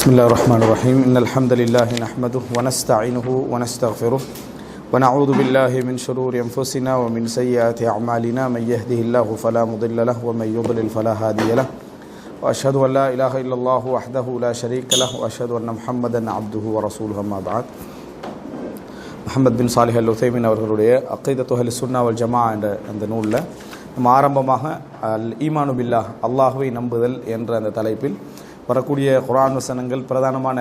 بسم الله الرحمن الرحيم إن الحمد لله نحمده ونستعينه ونستغفره ونعوذ بالله من شرور أنفسنا ومن سيئات أعمالنا من يهده الله فلا مضل له ومن يضلل فلا هادي له وأشهد أن لا إله إلا الله وحده لا شريك له وأشهد أن محمدا عبده ورسوله أما بعد முஹம்மத் பின் சாலிஹ் அல் உதைமின் அவர்களுடைய அக்கீதத்து அஹ்லி சுன்னா வல் ஜமா என்ற அந்த நூலில் நம்ம ஆரம்பமாக அல் ஈமானு பில்லாஹ் அல்லாஹுவை நம்புதல் என்ற அந்த தலைப்பில் வரக்கூடிய குர்ஆன் வசனங்கள், பிரதானமான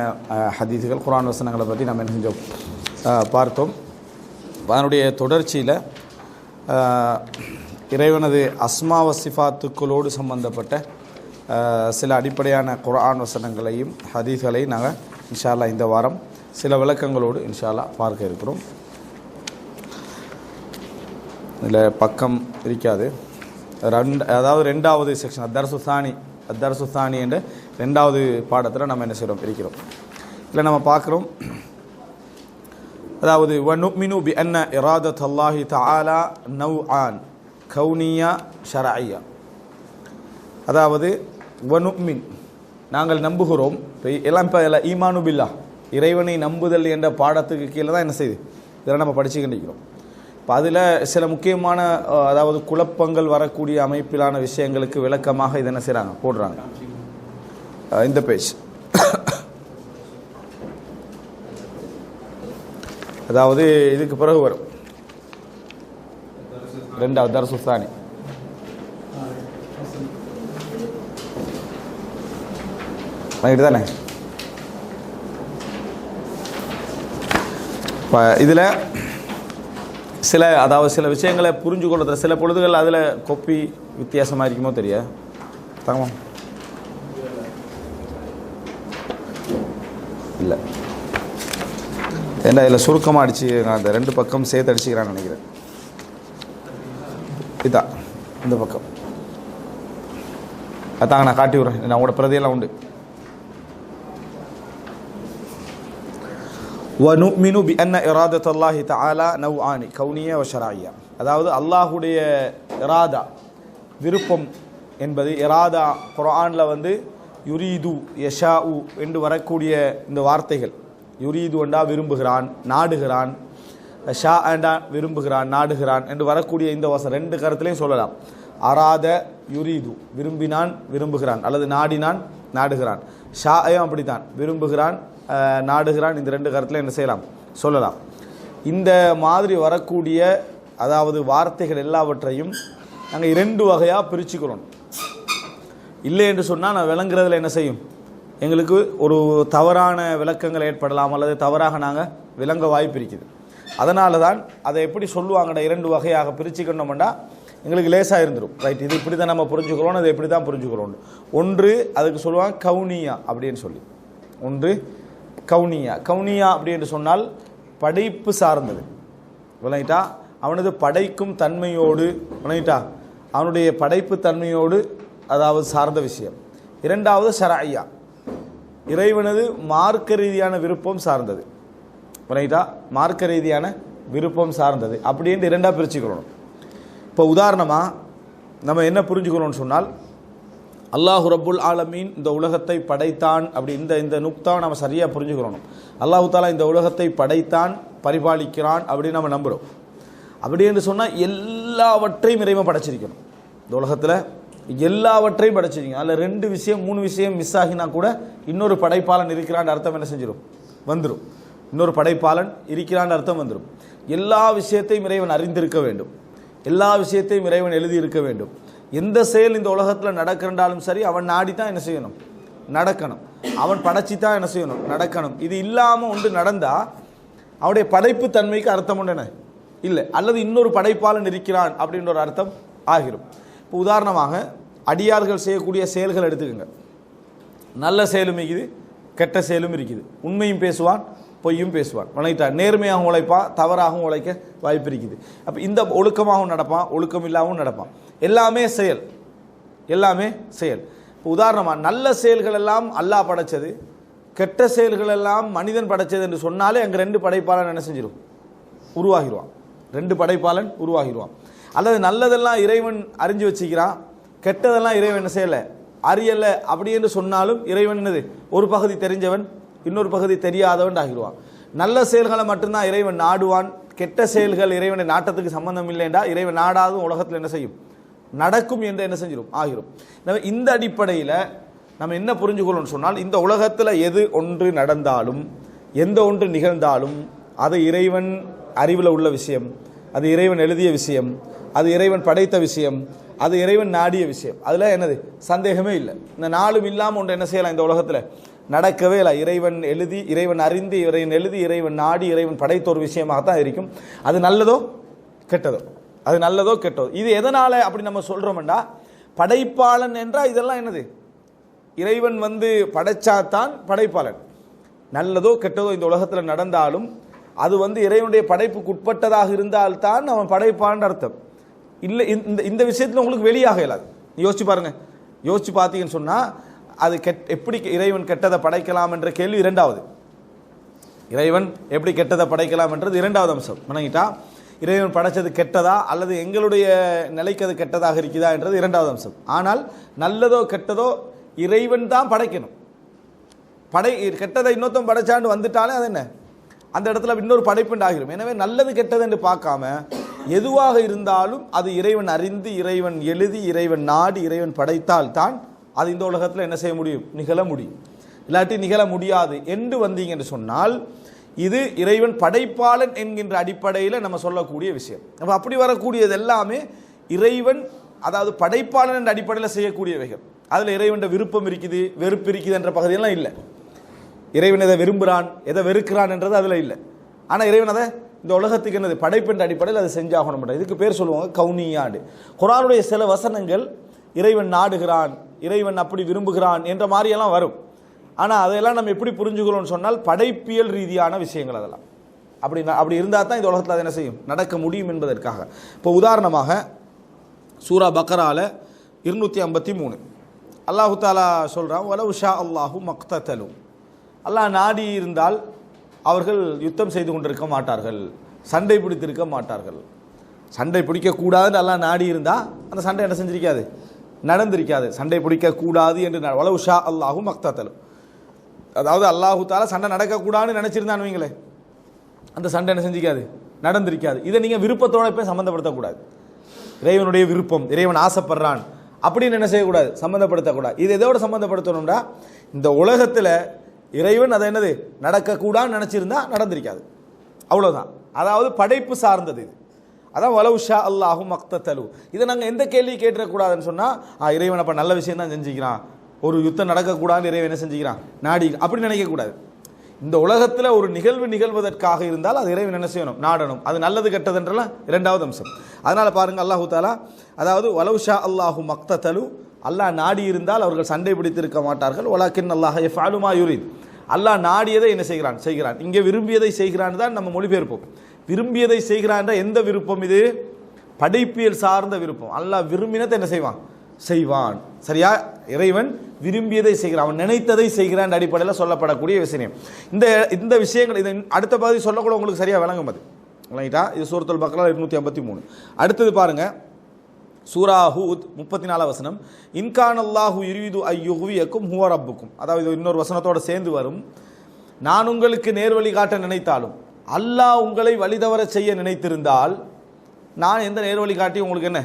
ஹதீஸுகள், குர்ஆன் வசனங்களை பற்றி நம்ம என்ன செஞ்சோம் பார்த்தோம். அதனுடைய தொடர்ச்சியில் இறைவனது அஸ்மா வ சிஃபாத்துக்களோடு சம்பந்தப்பட்ட சில அடிப்படையான குர்ஆன் வசனங்களையும் ஹதீஸ்களையும் நாங்கள் இன்ஷா அல்லாஹ் இந்த வாரம் சில விளக்கங்களோடு இன்ஷா அல்லாஹ் பார்க்க இருக்கிறோம். இதில் பக்கம் இருக்காது, அதாவது ரெண்டாவது செக்ஷன் அத்தர்சு சானி என்ற ரெண்டாவது பாடத்தில் நம்ம என்ன செய்கிறோம் இருக்கிறோம். இல்லை நம்ம பார்க்குறோம், அதாவது வனுமினு பி அன்ன இராதத் அல்லாஹி தஆலா நவ்ஆன் கௌனியா ஷரஇயா. அதாவது வனுமின் நாங்கள் நம்புகிறோம். எல்லாம் இப்போ ஈமானு பில்லாஹ் இறைவனை நம்புதல் என்ற பாடத்துக்கு கீழே தான் என்ன செய்யுது இதெல்லாம் நம்ம படிச்சுக்கிட்டு இருக்கிறோம். இப்போ அதில் சில முக்கியமான அதாவது குழப்பங்கள் வரக்கூடிய அமைப்பிலான விஷயங்களுக்கு விளக்கமாக இதை என்ன செய்கிறாங்க போடுறாங்க. இந்த பேஜ் அதாவது இதுக்கு பிறகு வரும் ரெண்டாவது தர்சு சானி. ரைட்டு தானே? இப்போ இதில் சில விஷயங்களை புரிஞ்சு கொள்றதுல சில பொழுதுகள் அதில் கொப்பி வித்தியாசமாக இருக்குமோ தெரியா தாங்கம்மா இல்லை ஏன்னா இதில் சுருக்கமாக அடிச்சு அந்த ரெண்டு பக்கம் சேர்த்து அடிச்சுக்கிறான்னு நினைக்கிறேன். இதுதான் இந்த பக்கம் அதாங்க நான் காட்டி விட்றேன். நான் உங்களோட பிரதியெல்லாம் உண்டு. வனுமினு பி அன்ன இராதத் அல்லாஹி தஆலா நவ்ஆனி கௌனியா வ ஷரஇயா. அதாவது அல்லாஹுடைய இராதா விருப்பம் என்பது, இராதா குர்ஆனில் யுரீது யஷாஉ என்று வரக்கூடிய இந்த வார்த்தைகள், யுரீது என்றா விரும்புகிறான், நாடுகிறான், ஷா என்றா விரும்புகிறான், நாடுகிறான் என்று வரக்கூடிய இந்த வசனம் ரெண்டு கருத்துலையும் சொல்லலாம். அராத யுரீது விரும்பினான், விரும்புகிறான், அல்லது நாடினான், நாடுகிறான். ஷாயும் அப்படித்தான், விரும்புகிறான், நாடுகிறான். இந்த ரெண்டு கருத்தில் என்ன செய்யலாம் சொல்லலாம். இந்த மாதிரி வரக்கூடிய அதாவது வார்த்தைகள் எல்லாவற்றையும் நாங்கள் இரண்டு வகையாக பிரிச்சுக்கிறோம். இல்லை என்று சொன்னால் நான் விளங்குறதுல என்ன செய்யும், எங்களுக்கு ஒரு தவறான விளக்கங்கள் ஏற்படலாம், அல்லது தவறாக நாங்கள் விளங்க வாய்ப்பு இருக்குது. அதனால தான் அதை எப்படி சொல்லுவாங்கடா இரண்டு வகையாக பிரிச்சுக்கணும்னா எங்களுக்கு லேசாக இருந்துடும். ரைட், இது இப்படி தான் நம்ம புரிஞ்சுக்கிறோம், அதை எப்படி தான் புரிஞ்சுக்கிறோம். ஒன்று அதுக்கு சொல்லுவாங்க கவுனியா அப்படின்னு சொல்லி. ஒன்று கவுனியா. கவுனியா அப்படி என்று சொன்னால் படைப்பு சார்ந்தது. விளங்கிட்டா? அவனது படைக்கும் தன்மையோடு, விளங்கிட்டா, அவனுடைய படைப்பு தன்மையோடு அதாவது சார்ந்த விஷயம். இரண்டாவது ஷரஇயா, இறைவனது மார்க்க ரீதியான விருப்பம் சார்ந்தது. விளங்கிட்டா? மார்க்க ரீதியான விருப்பம் சார்ந்தது அப்படின்ட்டு இரண்டாக பிரிச்சுக்கிறோம். இப்போ உதாரணமாக நம்ம என்ன புரிஞ்சுக்கிறோம்னு சொன்னால், அல்லாஹு ரப்புல் ஆலமீன் இந்த உலகத்தை படைத்தான். அப்படி இந்த நுக்தாவை நம்ம சரியாக புரிஞ்சுக்கிறோம். அல்லாஹு தாலா இந்த உலகத்தை படைத்தான், பரிபாலிக்கிறான் அப்படின்னு நம்ம நம்புகிறோம். அப்படி என்று சொன்னால் எல்லாவற்றையும் இறைவன் படைச்சிருக்கணும். இந்த உலகத்தில் எல்லாவற்றையும் படைச்சிருக்கணும். அதில் ரெண்டு விஷயம் மூணு விஷயம் மிஸ் ஆகினா கூட இன்னொரு படைப்பாளன் இருக்கிறான் அர்த்தம் என்ன செஞ்சிடும் வந்துடும். இன்னொரு படைப்பாளன் இருக்கிறான் அர்த்தம் வந்துடும். எல்லா விஷயத்தையும் இறைவன் அறிந்திருக்க வேண்டும், எல்லா விஷயத்தையும் இறைவன் எழுதியிருக்க வேண்டும். எந்த செயல் இந்த உலகத்தில் நடக்கிறண்டாலும் சரி அவன் நாடி தான் என்ன செய்யணும், நடக்கணும். அவன் படைச்சி தான் என்ன செய்யணும், நடக்கணும். இது இல்லாமல் ஒன்று நடந்தால் அவனுடைய படைப்பு தன்மைக்கு அர்த்தம் ஒன்று என்ன இல்லை, அல்லது இன்னொரு படைப்பாளன் இருக்கிறான் அப்படின்ற ஒரு அர்த்தம் ஆகிரும். இப்போ உதாரணமாக அடியார்கள் செய்யக்கூடிய செயல்கள் எடுத்துக்கோங்க. நல்ல செயலும் இருக்குது, கெட்ட செயலும் இருக்குது. உண்மையும் பேசுவான், பொய்யும் பேசுவான். வணங்கிட்டான். நேர்மையாகவும் உழைப்பான், தவறாகவும் உழைக்க வாய்ப்பு இருக்குது. அப்போ இந்த ஒழுக்கமாகவும் நடப்பான், ஒழுக்கம் இல்லாமல் நடப்பான். எல்லாமே செயல், எல்லாமே செயல். இப்போ உதாரணமாக நல்ல செயல்கள் எல்லாம் அல்லாஹ் படைச்சது, கெட்ட செயல்கள் எல்லாம் மனிதன் படைச்சது என்று சொன்னாலே அங்கே ரெண்டு படைப்பாளன் என்ன செஞ்சிடும், உருவாகிடுவான். ரெண்டு படைப்பாளன் உருவாகிடுவான். அல்லது நல்லதெல்லாம் இறைவன் அறிஞ்சு வச்சுக்கிறான், கெட்டதெல்லாம் இறைவன் என்ன செய்யலை அறியல அப்படி என்று சொன்னாலும் இறைவன் என்னது ஒரு பகுதி தெரிஞ்சவன் இன்னொரு பகுதி தெரியாதவன் ஆகிடுவான். நல்ல செயல்களை மட்டும்தான் இறைவன் நாடுவான். கெட்ட செயல்கள் இறைவனை நாட்டத்துக்கு சம்பந்தம் இல்லைண்டா இறைவன் நாடாதும் உலகத்தில் என்ன செய்யும் நடக்கும் என்று என்ன செஞ்சிடும் ஆகிரும். இந்த அடிப்படையில் நம்ம என்ன புரிஞ்சுக்கொள்ளணும்னு சொன்னால் இந்த உலகத்தில் எது ஒன்று நடந்தாலும் எந்த ஒன்று நிகழ்ந்தாலும் அது இறைவன் அறிவில் உள்ள விஷயம், அது இறைவன் எழுதிய விஷயம், அது இறைவன் படைத்த விஷயம், அது இறைவன் நாடிய விஷயம். அதில் என்னது சந்தேகமே இல்லை. இந்த நாளும் இல்லாமல் ஒன்று என்ன செய்யலாம் இந்த உலகத்தில் நடக்கவே இல்லை. இறைவன் எழுதி இறைவன் அறிந்து இறைவன் எழுதி இறைவன் நாடி இறைவன் படைத்த ஒரு விஷயமாகத்தான் இருக்கும். அது நல்லதோ கெட்டதோ, அது நல்லதோ கெட்டதோ. இது எதனால அப்படி நம்ம சொல்றோம்டா, படைப்பாளன் என்றால் இதெல்லாம் என்னது இறைவன் படைச்சாத்தான் படைப்பாளன். நல்லதோ கெட்டதோ இந்த உலகத்தில் நடந்தாலும் அது இறைவனுடைய படைப்புக்கு உட்பட்டதாக இருந்தால்தான் அவன் படைப்பான் அர்த்தம். இல்லை இந்த விஷயத்தில் உங்களுக்கு வெளியாக இயலாது. யோசிச்சு பாருங்க. யோசிச்சு பார்த்தீங்கன்னு சொன்னா அது எப்படி இறைவன் கெட்டதை படைக்கலாம் என்ற கேள்வி இரண்டாவது. இறைவன் எப்படி கெட்டதை படைக்கலாம் என்றது இரண்டாவது அம்சம். வணங்கிட்டா இறைவன் படைச்சது கெட்டதா அல்லது எங்களுடைய நிலைக்கு அது கெட்டதாக இருக்குதா என்றது இரண்டாவது அம்சம். ஆனால் நல்லதோ கெட்டதோ இறைவன் தான் படைக்கணும். கெட்டதை இன்னொருத்தம் படைச்சாண்டு வந்துட்டாலே அது என்ன அந்த இடத்துல இன்னொரு படைப்புண்டு ஆகிரும். எனவே நல்லது கெட்டது என்று பார்க்காம எதுவாக இருந்தாலும் அது இறைவன் அறிந்து இறைவன் எழுதி இறைவன் நாடி இறைவன் படைத்தால் தான் அது இந்த உலகத்தில் என்ன செய்ய முடியும் நிகழ முடியும். இல்லாட்டி நிகழ முடியாது என்று வந்தீங்க என்று சொன்னால் இது இறைவன் படைப்பாளன் என்கின்ற அடிப்படையில் நம்ம சொல்லக்கூடிய விஷயம். நம்ம அப்படி வரக்கூடியது எல்லாமே இறைவன் அதாவது படைப்பாளன் என்ற அடிப்படையில் செய்யக்கூடியவைகள். அதில் இறைவன் விருப்பம் இருக்குது வெறுப்பு இருக்குது என்ற பகுதியெல்லாம் இல்லை. இறைவன் எதை விரும்புகிறான் எதை வெறுக்கிறான் என்றது அதில் இல்லை. ஆனால் இறைவன் அதை இந்த உலகத்துக்கு என்னது படைப்பு என்ற அடிப்படையில் அதை செஞ்சாகணும். இதுக்கு பேர் சொல்லுவாங்க கவுனியாண்டு. குர்ஆனுடைய சில வசனங்கள் இறைவன் நாடுகிறான் இறைவன் அப்படி விரும்புகிறான் என்ற மாதிரியெல்லாம் வரும். ஆனால் அதையெல்லாம் நம்ம எப்படி புரிஞ்சுக்கணும்னு சொன்னால் படைப்பியல் ரீதியான விஷயங்கள் அதெல்லாம் அப்படி இருந்தால் தான் இந்த உலகத்தில் அதை என்ன செய்யும் நடக்க முடியும் என்பதற்காக. இப்போ உதாரணமாக சூரா பக்கரால 253 அல்லாஹு தாலா சொல்கிறான் வலவ் ஷா அல்லாஹு மக்ததலு. அல்லாஹ் நாடி இருந்தால் அவர்கள் யுத்தம் செய்து கொண்டிருக்க மாட்டார்கள், சண்டை பிடித்திருக்க மாட்டார்கள். சண்டை பிடிக்கக்கூடாதுன்னு அல்லாஹ் நாடி இருந்தால் அந்த சண்டை என்ன செஞ்சிருக்காது நடந்திருக்காது. சண்டை பிடிக்கக்கூடாது என்று வலவ் ஷா அல்லாஹு மக்ததலு, அதாவது அல்லாஹு தாலா சண்டை நடக்கக்கூடாதுன்னு நினச்சிருந்தான்னு வைங்களேன் அந்த சண்டை என்ன செஞ்சிக்காது நடந்திருக்காது. இதை நீங்கள் விருப்பத்தோட போய் சம்மந்தப்படுத்தக்கூடாது. இறைவனுடைய விருப்பம் இறைவன் ஆசைப்படுறான் அப்படின்னு என்ன செய்யக்கூடாது சம்மந்தப்படுத்தக்கூடாது. இது எதோட சம்மந்தப்படுத்தணும்னா இந்த உலகத்தில் இறைவன் அதை என்னது நடக்கக்கூடாதுன்னு நினச்சிருந்தா நடந்திருக்காது, அவ்வளோதான். அதாவது படைப்பு சார்ந்தது இது. அதான் வலவ் ஷா அல்லாஹு மக்ததலு. இதை நாங்கள் எந்த கேள்வி கேட்டுறக்கூடாதுன்னு சொன்னால் இறைவன் அப்போ நல்ல விஷயம் தான் செஞ்சுக்கிறான், ஒரு யுத்தம் நடக்கக்கூடாதுன்னு இறைவன் என்ன செஞ்சுக்கிறான் நாடி அப்படி நினைக்கக்கூடாது. இந்த உலகத்தில் ஒரு நிகழ்வு நிகழ்வதற்காக இருந்தால் அது இறைவன் என்ன செய்யணும் நாடணும். அது நல்லது கெட்டதுன்றலாம் இரண்டாவது அம்சம். அதனால் பாருங்கள் அல்லாஹு தாலா அதாவது வலவ் ஷா அல்லாஹு மக்ததலு, அல்லாஹ் நாடி இருந்தால் அவர்கள் சண்டை பிடித்திருக்க மாட்டார்கள். வலாக்கின் அல்லாஹ் யஃஅலு மா யுரீத், அல்லாஹ் நாடியதை என்ன செய்கிறான். இங்கே விரும்பியதை செய்கிறான் தான் நம்ம மொழிபெயர்ப்போம். விரும்பியதை செய்கிறான் எந்த விருப்பம் இது படைப்பியல் சார்ந்த விருப்பம். அல்லாஹ் விரும்பினதை என்ன செய்வான். சரியா, இறைவன் விரும்பியதை செய்கிறான், அவன் நினைத்ததை செய்கிறான் அடிப்படையில் சொல்லப்படக்கூடிய விஷயம். இந்த விஷயங்கள் இதை அடுத்த பகுதி சொல்லக்கூட உங்களுக்கு சரியாக விளங்கும். அது விளங்கிட்டா இது சூரத்துல் பக்ரா 253. அடுத்தது பாருங்க சூரா ஹூத் 34 வசனம். இன்கான் அல்லாஹு யுரீது அய்யுஹ்வியக்கும் ஹுவ ரப்புக்கும். அதாவது இன்னொரு வசனத்தோடு சேர்ந்து வரும். நான் உங்களுக்கு நேர்வழி காட்ட நினைத்தாலும் அல்லாஹ் உங்களை வழிதவர செய்ய நினைத்திருந்தால் நான் எந்த நேர்வழி காட்டி உங்களுக்கு என்ன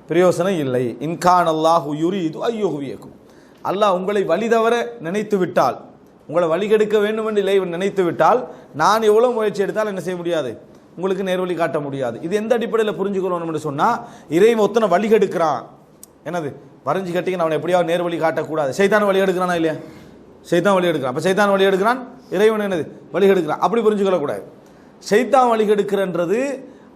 பிரயோசனம் இல்லை. இன்கான் அல்லாஹு யுரீது அய்யுஹ்வியக்கும், அல்லாஹ் உங்களை வழிதவர நினைத்து விட்டால், உங்களை வழிகெடுக்க வேண்டும் என்று இறைவன் நினைத்து விட்டால் நான் எவ்வளோ முயற்சி எடுத்தால் என்ன செய்ய முடியாது உங்களுக்கு நேர்வழி காட்ட முடியாது. இது எந்த அடிப்படையில் புரிஞ்சுக்கணும்னு சொன்னால் இறைவன் ஒத்தனை வழிகெடுக்கிறான் என்னது வரைஞ்சி கட்டிங்க அவனை எப்படியாவது நேர்வழி காட்டக்கூடாது. சைத்தான் வழி எடுக்கிறானா இல்லையா, சைத்தான் வழி எடுக்கிறான். அப்போ சைத்தான் வழி எடுக்கிறான் இறைவன் என்னது வழிகெடுக்கிறான் அப்படி புரிஞ்சுக்கொள்ளக்கூடாது. சைத்தான் வழிகெடுக்கிறன்றது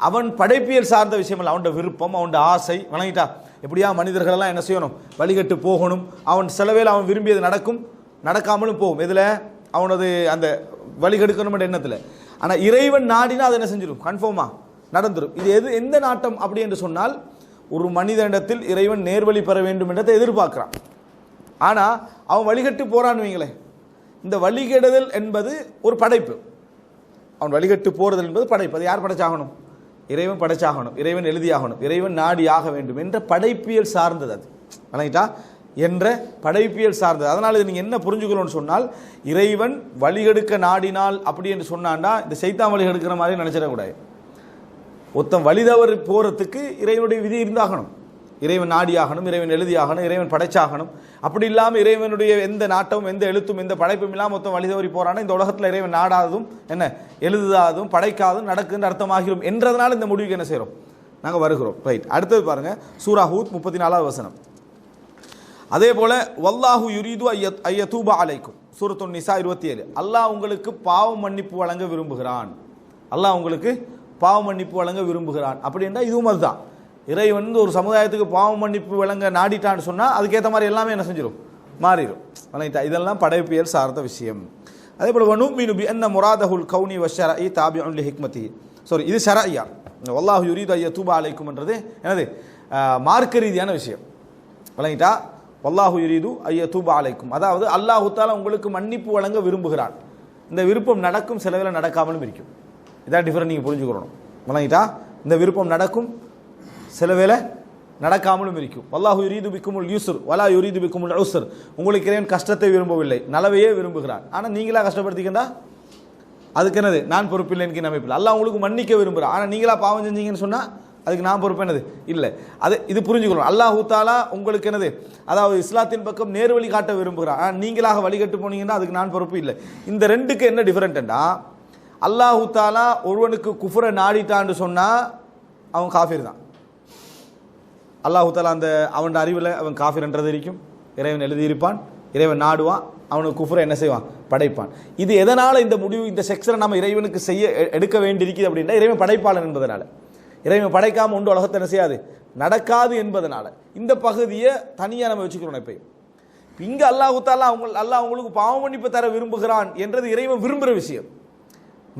அவன் படைப்பியல் சார்ந்த விஷயம் இல்லை, அவனோட விருப்பம் அவனோட ஆசை. வணங்கிட்டா எப்படியா மனிதர்களெல்லாம் என்ன செய்யணும் வழிகட்டு போகணும், அவன் சிலவேளை அவன் விரும்பியது நடக்கும் நடக்காமலும் போகும். இதில் அவனது அந்த வழிகெடுக்கணும் எண்ணத்தில். ஆனால் இறைவன் நாடினா அதை என்ன செஞ்சிடும் கன்ஃபார்மாக நடந்துடும். இது எந்த நாட்டம் அப்படி என்று சொன்னால் ஒரு மனிதனிடத்தில் இறைவன் நேர்வழி பெற வேண்டும் என்றதை எதிர்பார்க்கிறான். ஆனால் அவன் வழிகட்டு போறான்னு வைங்களேன், இந்த வழிகெடுதல் என்பது ஒரு படைப்பு. அவன் வழிகட்டு போறதல் என்பது படைப்பு. அது யார் படைச்சாகணும் இறைவன் படைச்சாகணும், இறைவன் எழுதியாகணும், இறைவன் நாடி ஆக வேண்டும் என்ற படைப்பியல் சார்ந்தது. அது வணங்கிட்டா என்ற படைப்பியல் சார்ந்தது. அதனால் இது நீங்கள் என்ன புரிஞ்சுக்கணும்னு சொன்னால், இறைவன் வழிகெடுக்க நாடினால் அப்படி என்று சொன்னான்டா இந்த சைத்தான் வழிகெடுக்கிற மாதிரி நினச்சிடக்கூடாது. ஒருத்தன் வழிதவறு போகிறதுக்கு இறைவனுடைய விதி இருந்தாகணும். இறைவன் நாடியாகணும், இறைவன் எழுதியாகணும், இறைவன் படைச்சாகணும். அப்படி இல்லாமல் இறைவனுடைய எந்த நாட்டமும் எந்த எழுத்தும் எந்த படைப்பும் இல்லாமல் மொத்தம் வழிதவறி போறானா இந்த உலகத்தில் இறைவன் நாடாததும் என்ன எழுதாததும் படைக்காதும் நடக்குன்னு அர்த்தமாகிறோம் என்றதுனால இந்த முடிவுக்கு என்ன செய்கிறோம், நாங்கள் வருகிறோம். ரைட், அடுத்தது பாருங்க, சூரா ஹூத் 34வது வசனம். அதே போல வல்லாஹு யுரீது ஐயதூப அலைக்கும், சூரத்துன் நிசா 27. அல்லாஹ் உங்களுக்கு பாவ மன்னிப்பு வழங்க விரும்புகிறான். அல்லாஹ் உங்களுக்கு பாவ மன்னிப்பு வழங்க விரும்புகிறான். அப்படி என்றால் இதுவும் அதுதான். இறைவன் ஒரு சமுதாயத்துக்கு பாவ மன்னிப்பு வழங்க நாடிட்டான்னு சொன்னால் அதுக்கேற்ற மாதிரி எல்லாமே என்ன செஞ்சிடும், மாறிடும். இதெல்லாம் படைப்பியல் சார்ந்த விஷயம். அதே போல் வனுமினு பிஅன்ன முராதஹுல் கௌனி வஷ்ஷரஇ தாபிஉன் லிஹிக்மதி. இது ஷரஇயா. வல்லாஹு யுரீது ஐயதூப அலைக்கும்ன்றது என்னது, மார்க்க ரீதியான விஷயம். வழங்கிட்டா வல்லாஹு யுரீது ஐயதூப அலைக்கும், அதாவது அல்லாஹு தஆலா உங்களுக்கு மன்னிப்பு வழங்க விரும்புகிறான். இந்த விருப்பம் நடக்கும், சில வேளை நடக்காமலும் இருக்கும். இதான் டிஃபரெண்ட், நீங்கள் புரிஞ்சுக்கணும். வழங்கிட்டா இந்த விருப்பம் நடக்கும், சில வேளை நடக்காமலும் இருக்கும். வல்லாஹு யுரீது பிக்குமுல் யூஸ்ர் வலா யுரீது பிக்குமுல் உஸ்ர். உங்களுக்கு இறைவன் கஷ்டத்தை விரும்பவில்லை, நலவையே விரும்புகிறான். ஆனால் நீங்களா கஷ்டப்படுத்திக்கண்டா அதுக்கு என்னது, நான் பொறுப்பில்லை என்கிற அமைப்பில். அல்லாஹ் உங்களுக்கு மன்னிக்க விரும்புகிறான். ஆனால் நீங்களா பாவம் செஞ்சீங்கன்னு சொன்னால் அதுக்கு நான் பொறுப்பு என்னது இல்லை. அது இது புரிஞ்சுக்கணும். அல்லாஹு தஆலா உங்களுக்கு என்னது, அதாவது இஸ்லாத்தின் பக்கம் நேர் வழி காட்ட விரும்புகிறான். ஆனால் நீங்களாக வழிகட்டு போனீங்கன்னா அதுக்கு நான் பொறுப்பு இல்லை. இந்த ரெண்டுக்கு என்ன டிஃபரெண்ட்டா, அல்லாஹு தஆலா ஒருவனுக்கு குஃப்ரை நாடிட்டான்னு சொன்னால் அவன் காஃபிர் தான். அல்லாஹு தஆலா அந்த அவன் அறிவில் அவன் காஃபிர்ன்றது இருக்கும். இறைவன் எழுதியிருப்பான், இறைவன் நாடுவான், அவனுக்கு குஃப்ரை என்ன செய்வான், படைப்பான். இது எதனால் இந்த முடிவு, இந்த செக்ஷனை நம்ம இறைவனுக்கு எடுக்க வேண்டியிருக்குது அப்படின்னா, இறைவன் படைப்பாளன் என்பதனால. இறைவன் படைக்காமல் உண்டு உலகத்தை என்ன செய்யாது, நடக்காது என்பதனால இந்த பகுதியை தனியாக நம்ம வச்சுக்கிறோம். இப்போ இங்கே அல்லாஹு தஆலா அல்லாஹ் உங்களுக்கு பாவ மன்னிப்பு தர விரும்புகிறான் என்றது இறைவன் விரும்புகிற விஷயம்.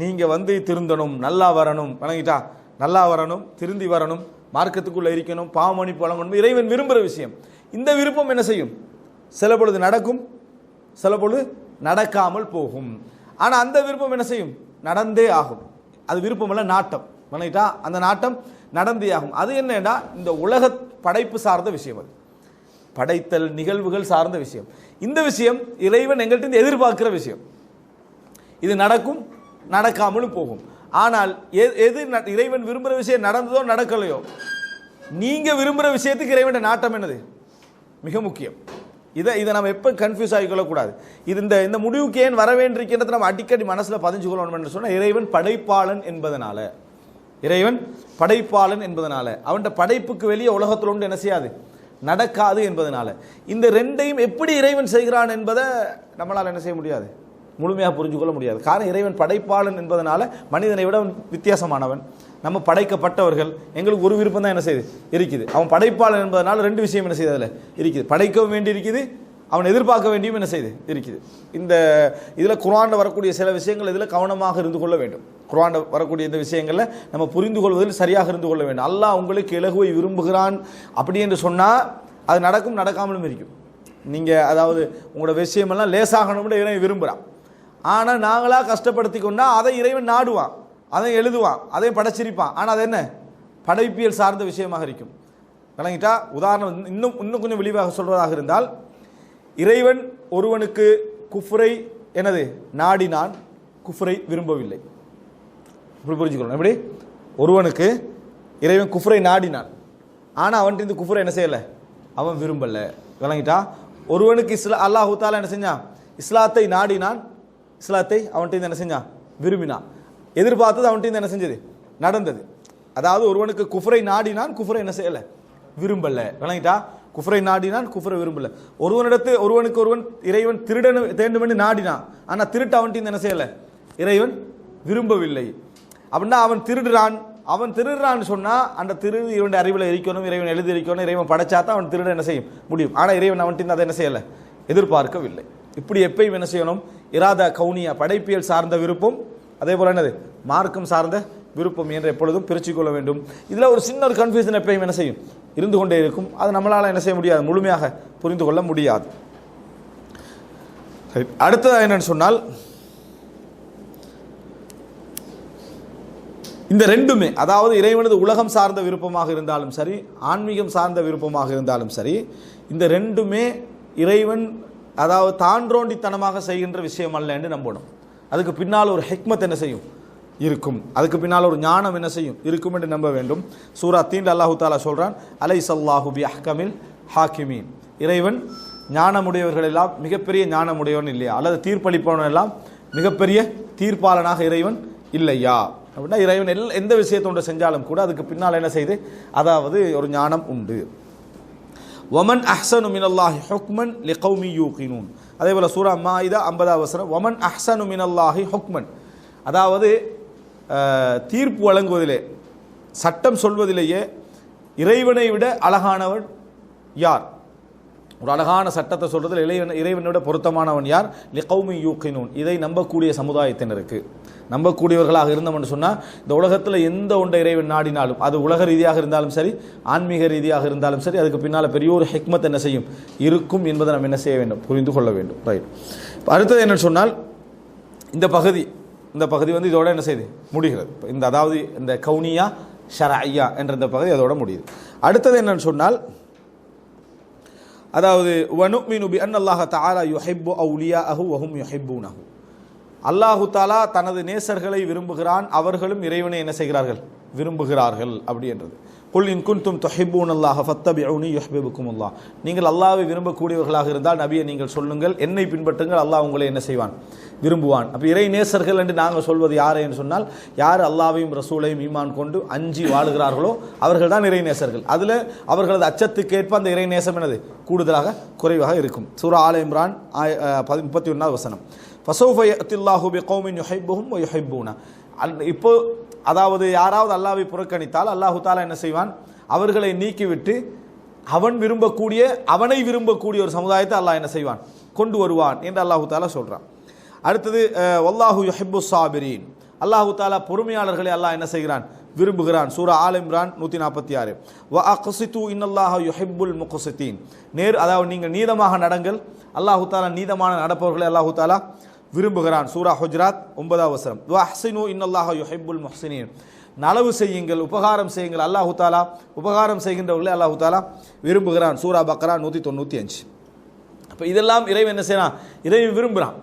நீங்கள் திருந்தணும், நல்லா வரணும், வணங்கிட்டா நல்லா வரணும், திருந்தி வரணும், மார்க்கத்துக்குள்ளே இருக்கணும், பாவ மன்னிப்பு வழங்கணும், இறைவன் விரும்புகிற விஷயம். இந்த விருப்பம் என்ன செய்யும், சில பொழுது நடக்கும், சில பொழுது நடக்காமல் போகும். ஆனால் அந்த விருப்பம் என்ன செய்யும், நடந்தே ஆகும். அது விருப்பம் இல்லை, நாட்டம். வணங்கிட்டா அந்த நாட்டம் நடந்தே ஆகும். அது என்னன்னா இந்த உலக படைப்பு சார்ந்த விஷயம், அது படைத்தல் நிகழ்வுகள் சார்ந்த விஷயம். இந்த விஷயம் இறைவன் எங்கள்கிட்ட எதிர்பார்க்கிற விஷயம். இது நடக்கும், நடக்காமலும் போகும். ஆனால் எது இறைவன் விரும்புகிற விஷயம் நடந்ததோ நடக்கலையோ, நீங்க விரும்புகிற விஷயத்துக்கு இறைவன் நாட்டம் என்னது மிக முக்கியம். இதை நம்ம எப்போ கன்ஃபியூஸ் ஆகிக்கொள்ளக்கூடாது. இது இந்த முடிவுக்கு ஏன் வர வேண்டியிருக்கின்றதை நம்ம அடிக்கடி மனசில் பதிஞ்சு கொள்ளணும் என்று சொன்னால், இறைவன் படைப்பாளன் என்பதனால, இறைவன் படைப்பாளன் என்பதனால, அவன் படைப்புக்கு வெளியே உலகத்தில் ஒன்று என்ன செய்யாது, நடக்காது என்பதனால, இந்த ரெண்டையும் எப்படி இறைவன் செய்கிறான் என்பதை நம்மளால் என்ன செய்ய முடியாது, முழுமையாக புரிஞ்சு கொள்ள முடியாது. காரணம், இறைவன் படைப்பாளன் என்பதனால மனிதனை விட வித்தியாசமானவன், நம்ம படைக்கப்பட்டவர்கள். எங்களுக்கு ஒரு விருப்பம் தான் என்ன செய்யுது இருக்குது. அவன் படைப்பாளன் என்பதனால ரெண்டு விஷயம் என்ன செய்யுது அதில் இருக்குது, படைக்கவும் வேண்டி இருக்குது, அவன் எதிர்பார்க்க வேண்டியும் என்ன செய்யுது இருக்குது. இந்த இதில் குர்ஆனில் வரக்கூடிய சில விஷயங்கள் இதில் கவனமாக இருந்து கொள்ள வேண்டும். குர்ஆனில் வரக்கூடிய இந்த விஷயங்களில் நம்ம புரிந்து கொள்வதில் சரியாக இருந்து கொள்ள வேண்டும். அல்லாஹ் உங்களுக்கு இலகுவை விரும்புகிறான் அப்படி என்று சொன்னால் அது நடக்கும், நடக்காமலும் இருக்கும். நீங்கள் அதாவது உங்களோட விஷயமெல்லாம் லேசாகணும்னு இறைவன் விரும்புகிறான். ஆனால் நாங்களாக கஷ்டப்படுத்தி கொண்டா அதை இறைவன் நாடுவான், அதை எழுதுவான், அதையும் படைச்சிருப்பான். ஆனால் அது என்ன, படைப்பியல் சார்ந்த விஷயமாக இருக்கும். விளங்கிட்டா, உதாரணம் இன்னும் கொஞ்சம் விரிவாக சொல்வதாக இருந்தால், இறைவன் ஒருவனுக்கு குஃப்ரை என்னது நாடினான், குஃப்ரை விரும்பவில்லை. இப்படி புரிஞ்சுக்கணும். எப்படி, ஒருவனுக்கு இறைவன் குஃப்ரை நாடினான், ஆனால் அவன்கிட்ட இந்த குஃப்ரை என்ன செய்யலை, அவன் விரும்பலை. விளங்கிட்டா, ஒருவனுக்கு அல்லாஹு தஆலா என்ன செஞ்சான், இஸ்லாத்தை நாடினான், இஸ்லாத்தை அவன்கிட்ட என்ன செஞ்சான், விரும்பினான், எதிர்பார்த்தது அவன்கிட்ட என்ன செஞ்சது, நடந்தது. அதாவது ஒருவனுக்கு குஃப்ரை நாடினான், குஃப்ரை என்ன செய்யலை, விரும்பல. விளங்கிட்டா, குஃப்ரை நாடினான், குஃப்ரை விரும்பல. ஒருவனுக்கு ஒருவன் இறைவன் திருடன வேண்டும் என்று நாடினான், ஆனால் திருட்டு அவன்கிட்ட என்ன செய்யலை, இறைவன் விரும்பவில்லை. அப்படின்னா அவன் திருடுறான்னு சொன்னா அந்த திருடு இவன் அறிவில் இருக்கணும், இறைவன் எழுதி இருக்கணும், இறைவன் படைச்சாதான் அவன் திருட என்ன செய்யும் முடியும். ஆனால் இறைவன் அவன்கிட்ட அதை என்ன செய்யலை, எதிர்பார்க்கவில்லை. இப்படி எப்பயும் என்ன செய்யணும், இராதா கவுனியா படைப்பியல் சார்ந்த விருப்பம், அதே போல என்னது மார்க்கம் சார்ந்த விருப்பம் என்று எப்பொழுதும் பிரித்து கொள்ள வேண்டும். இதில் ஒரு சின்ன ஒரு கன்ஃபியூஷன் எப்பயும் என்ன செய்யும், இருந்து கொண்டே இருக்கும். அது நம்மளால் என்ன செய்ய முடியாது, முழுமையாக புரிந்து கொள்ள முடியாது. அடுத்தது என்னன்னு சொன்னால், இந்த ரெண்டுமே, அதாவது இறைவனது உலகம் சார்ந்த விருப்பமாக இருந்தாலும் சரி, ஆன்மீகம் சார்ந்த விருப்பமாக இருந்தாலும் சரி, இந்த ரெண்டுமே இறைவன் அதாவது தான்றோண்டித்தனமாக செய்கின்ற விஷயம் அல்ல என்று நம்பணும். அதுக்கு பின்னால் ஒரு ஹிக்மத் என்ன செய்யும் இருக்கும், அதுக்கு பின்னால் ஒரு ஞானம் என்ன செய்யும் இருக்கும் என்று நம்ப வேண்டும். சூரா தீன் அல்லாஹு தாலா சொல்றான், அலைஸல்லாஹு பி அஹ்கமில் ஹாக்கிமீன், இறைவன் ஞானமுடையவர்கள் எல்லாம் மிகப்பெரிய ஞானமுடையவன் இல்லையா, அல்லது தீர்ப்பளிப்பவன் எல்லாம் மிகப்பெரிய தீர்ப்பாளனாக இறைவன் இல்லையா அப்படின்னா, இறைவன் எந்த விஷயத்தோடு செஞ்சாலும் கூட அதுக்கு பின்னால் என்ன செய்து, அதாவது ஒரு ஞானம் உண்டு. வமன் அஹ்சனு மினல்லாஹி ஹுக்மன் லிகௌமி யூகினூன், அதே போல சூரா மாயிதா 50வது வசனம், வமன் அஹ்சனு மினல்லாஹி ஹுக்மன், அதாவது தீர்ப்பு வழங்குவதிலே, சட்டம் சொல்வதிலேயே இறைவனை விட அழகானவன் யார், ஒரு அழகான சட்டத்தை சொல்றதில் இறைவனை விட பொருத்தமானவன் யார், லிகௌமி யூகினூன், இதை நம்பக்கூடிய சமுதாயத்தினருக்கு. நம்பக்கூடியவர்களாக இருந்தோம்னு சொன்னால் இந்த உலகத்தில் எந்த ஒன்றை இறைவன் நாடினாலும், அது உலக ரீதியாக இருந்தாலும் சரி, ஆன்மீக ரீதியாக இருந்தாலும் சரி, அதுக்கு பின்னால் பெரிய ஒரு ஹிக்மத் என்ன செய்யும் இருக்கும் என்பதை நம்ம என்ன செய்ய வேண்டும், புரிந்து கொள்ள வேண்டும். ரைட். அடுத்தது என்னன்னு சொன்னால், இந்த பகுதி வந்து இதோட என்ன செய்யுது முடிகிறது. இந்த அதாவது இந்த கவுனியா ஷரஐயா என்ற இந்த பகுதி அதோட முடியுது. அடுத்தது என்னன்னு சொன்னால், அதாவது வனுமினு பி அன்னல்லாஹ தஆலா யுஹிப்பு அவுலியாஅஹு வஹும் யுஹிப்பூனஹு, அல்லாஹு தாலா தனது நேசர்களை விரும்புகிறான், அவர்களும் இறைவனை என்ன செய்கிறார்கள், விரும்புகிறார்கள் அப்படி என்றது. குல் இன் குன்தும் துஹிப்பூனல்லாஹ ஃபத்தபிஊனி யுஹ்பிபுக்குமுல்லாஹ், நீங்கள் அல்லாஹ்வை விரும்பக்கூடியவர்களாக இருந்தால் நபியை நீங்கள் சொல்லுங்கள், என்னை பின்பற்றுங்கள், அல்லாஹ் உங்களை என்ன செய்வான், விரும்புவான். அப்போ இறை நேசர்கள் என்று நாங்கள் சொல்வது யாரை என்று சொன்னால், யார் அல்லாஹ்வையும் ரசூலையும் ஈமான் கொண்டு அஞ்சி வாழுகிறார்களோ அவர்கள் தான் இறை நேசர்கள். அதில் அவர்களது அச்சத்துக்கேற்ப அந்த இறை நேசம் என்னது கூடுதலாக குறைவாக இருக்கும். சூரா ஆல இம்ரான் 31வது வசனம், ஃபஸௌஃப யஅத்தில்லாஹு பிகௌமின் யுஹிப்புஹும் வ யுஹிப்பூன, இப்போ அதாவது யாராவது அல்லாஹ்வை புறக்கணித்தால் அல்லாஹு தாலா என்ன செய்வான், அவர்களை நீக்கிவிட்டு அவனை விரும்பக்கூடிய ஒரு சமுதாயத்தை அல்லாஹ் என்ன செய்வான், கொண்டு வருவான் என்று அல்லாஹு தாலா சொல்றான். அடுத்தது வல்லாஹு யுஹிப்பு ஸாபிரீன், அல்லாஹு தாலா பொறுமையாளர்களை அல்லாஹ் என்ன செய்கிறான், விரும்புகிறான். சூரா ஆல இம்ரான் 146, வ அக்ஸிது இன்னல்லாஹ யுஹிப்புல் முக்ஸிதீன், அதாவது நீங்கள் நீதமாக நடங்கள், அல்லாஹு தாலா நீதமான நடப்பவர்களை அல்லாஹு தாலா விரும்புகிறான். சூரா ஹுஜராத் 9வது வசனம், வ அஹ்ஸினு இன்னல்லாஹ யுஹிப்புல் முஹ்ஸினீன், நலவு செய்யுங்கள், உபகாரம் செய்யுங்கள், அல்லாஹு தாலா உபகாரம் செய்கின்றவர்களை அல்லாஹு தாலா விரும்புகிறான். சூரா பக்ரா 195. அப்போ இதெல்லாம் இறைவன் என்ன செய்யறான், இறைவன் விரும்புகிறான்,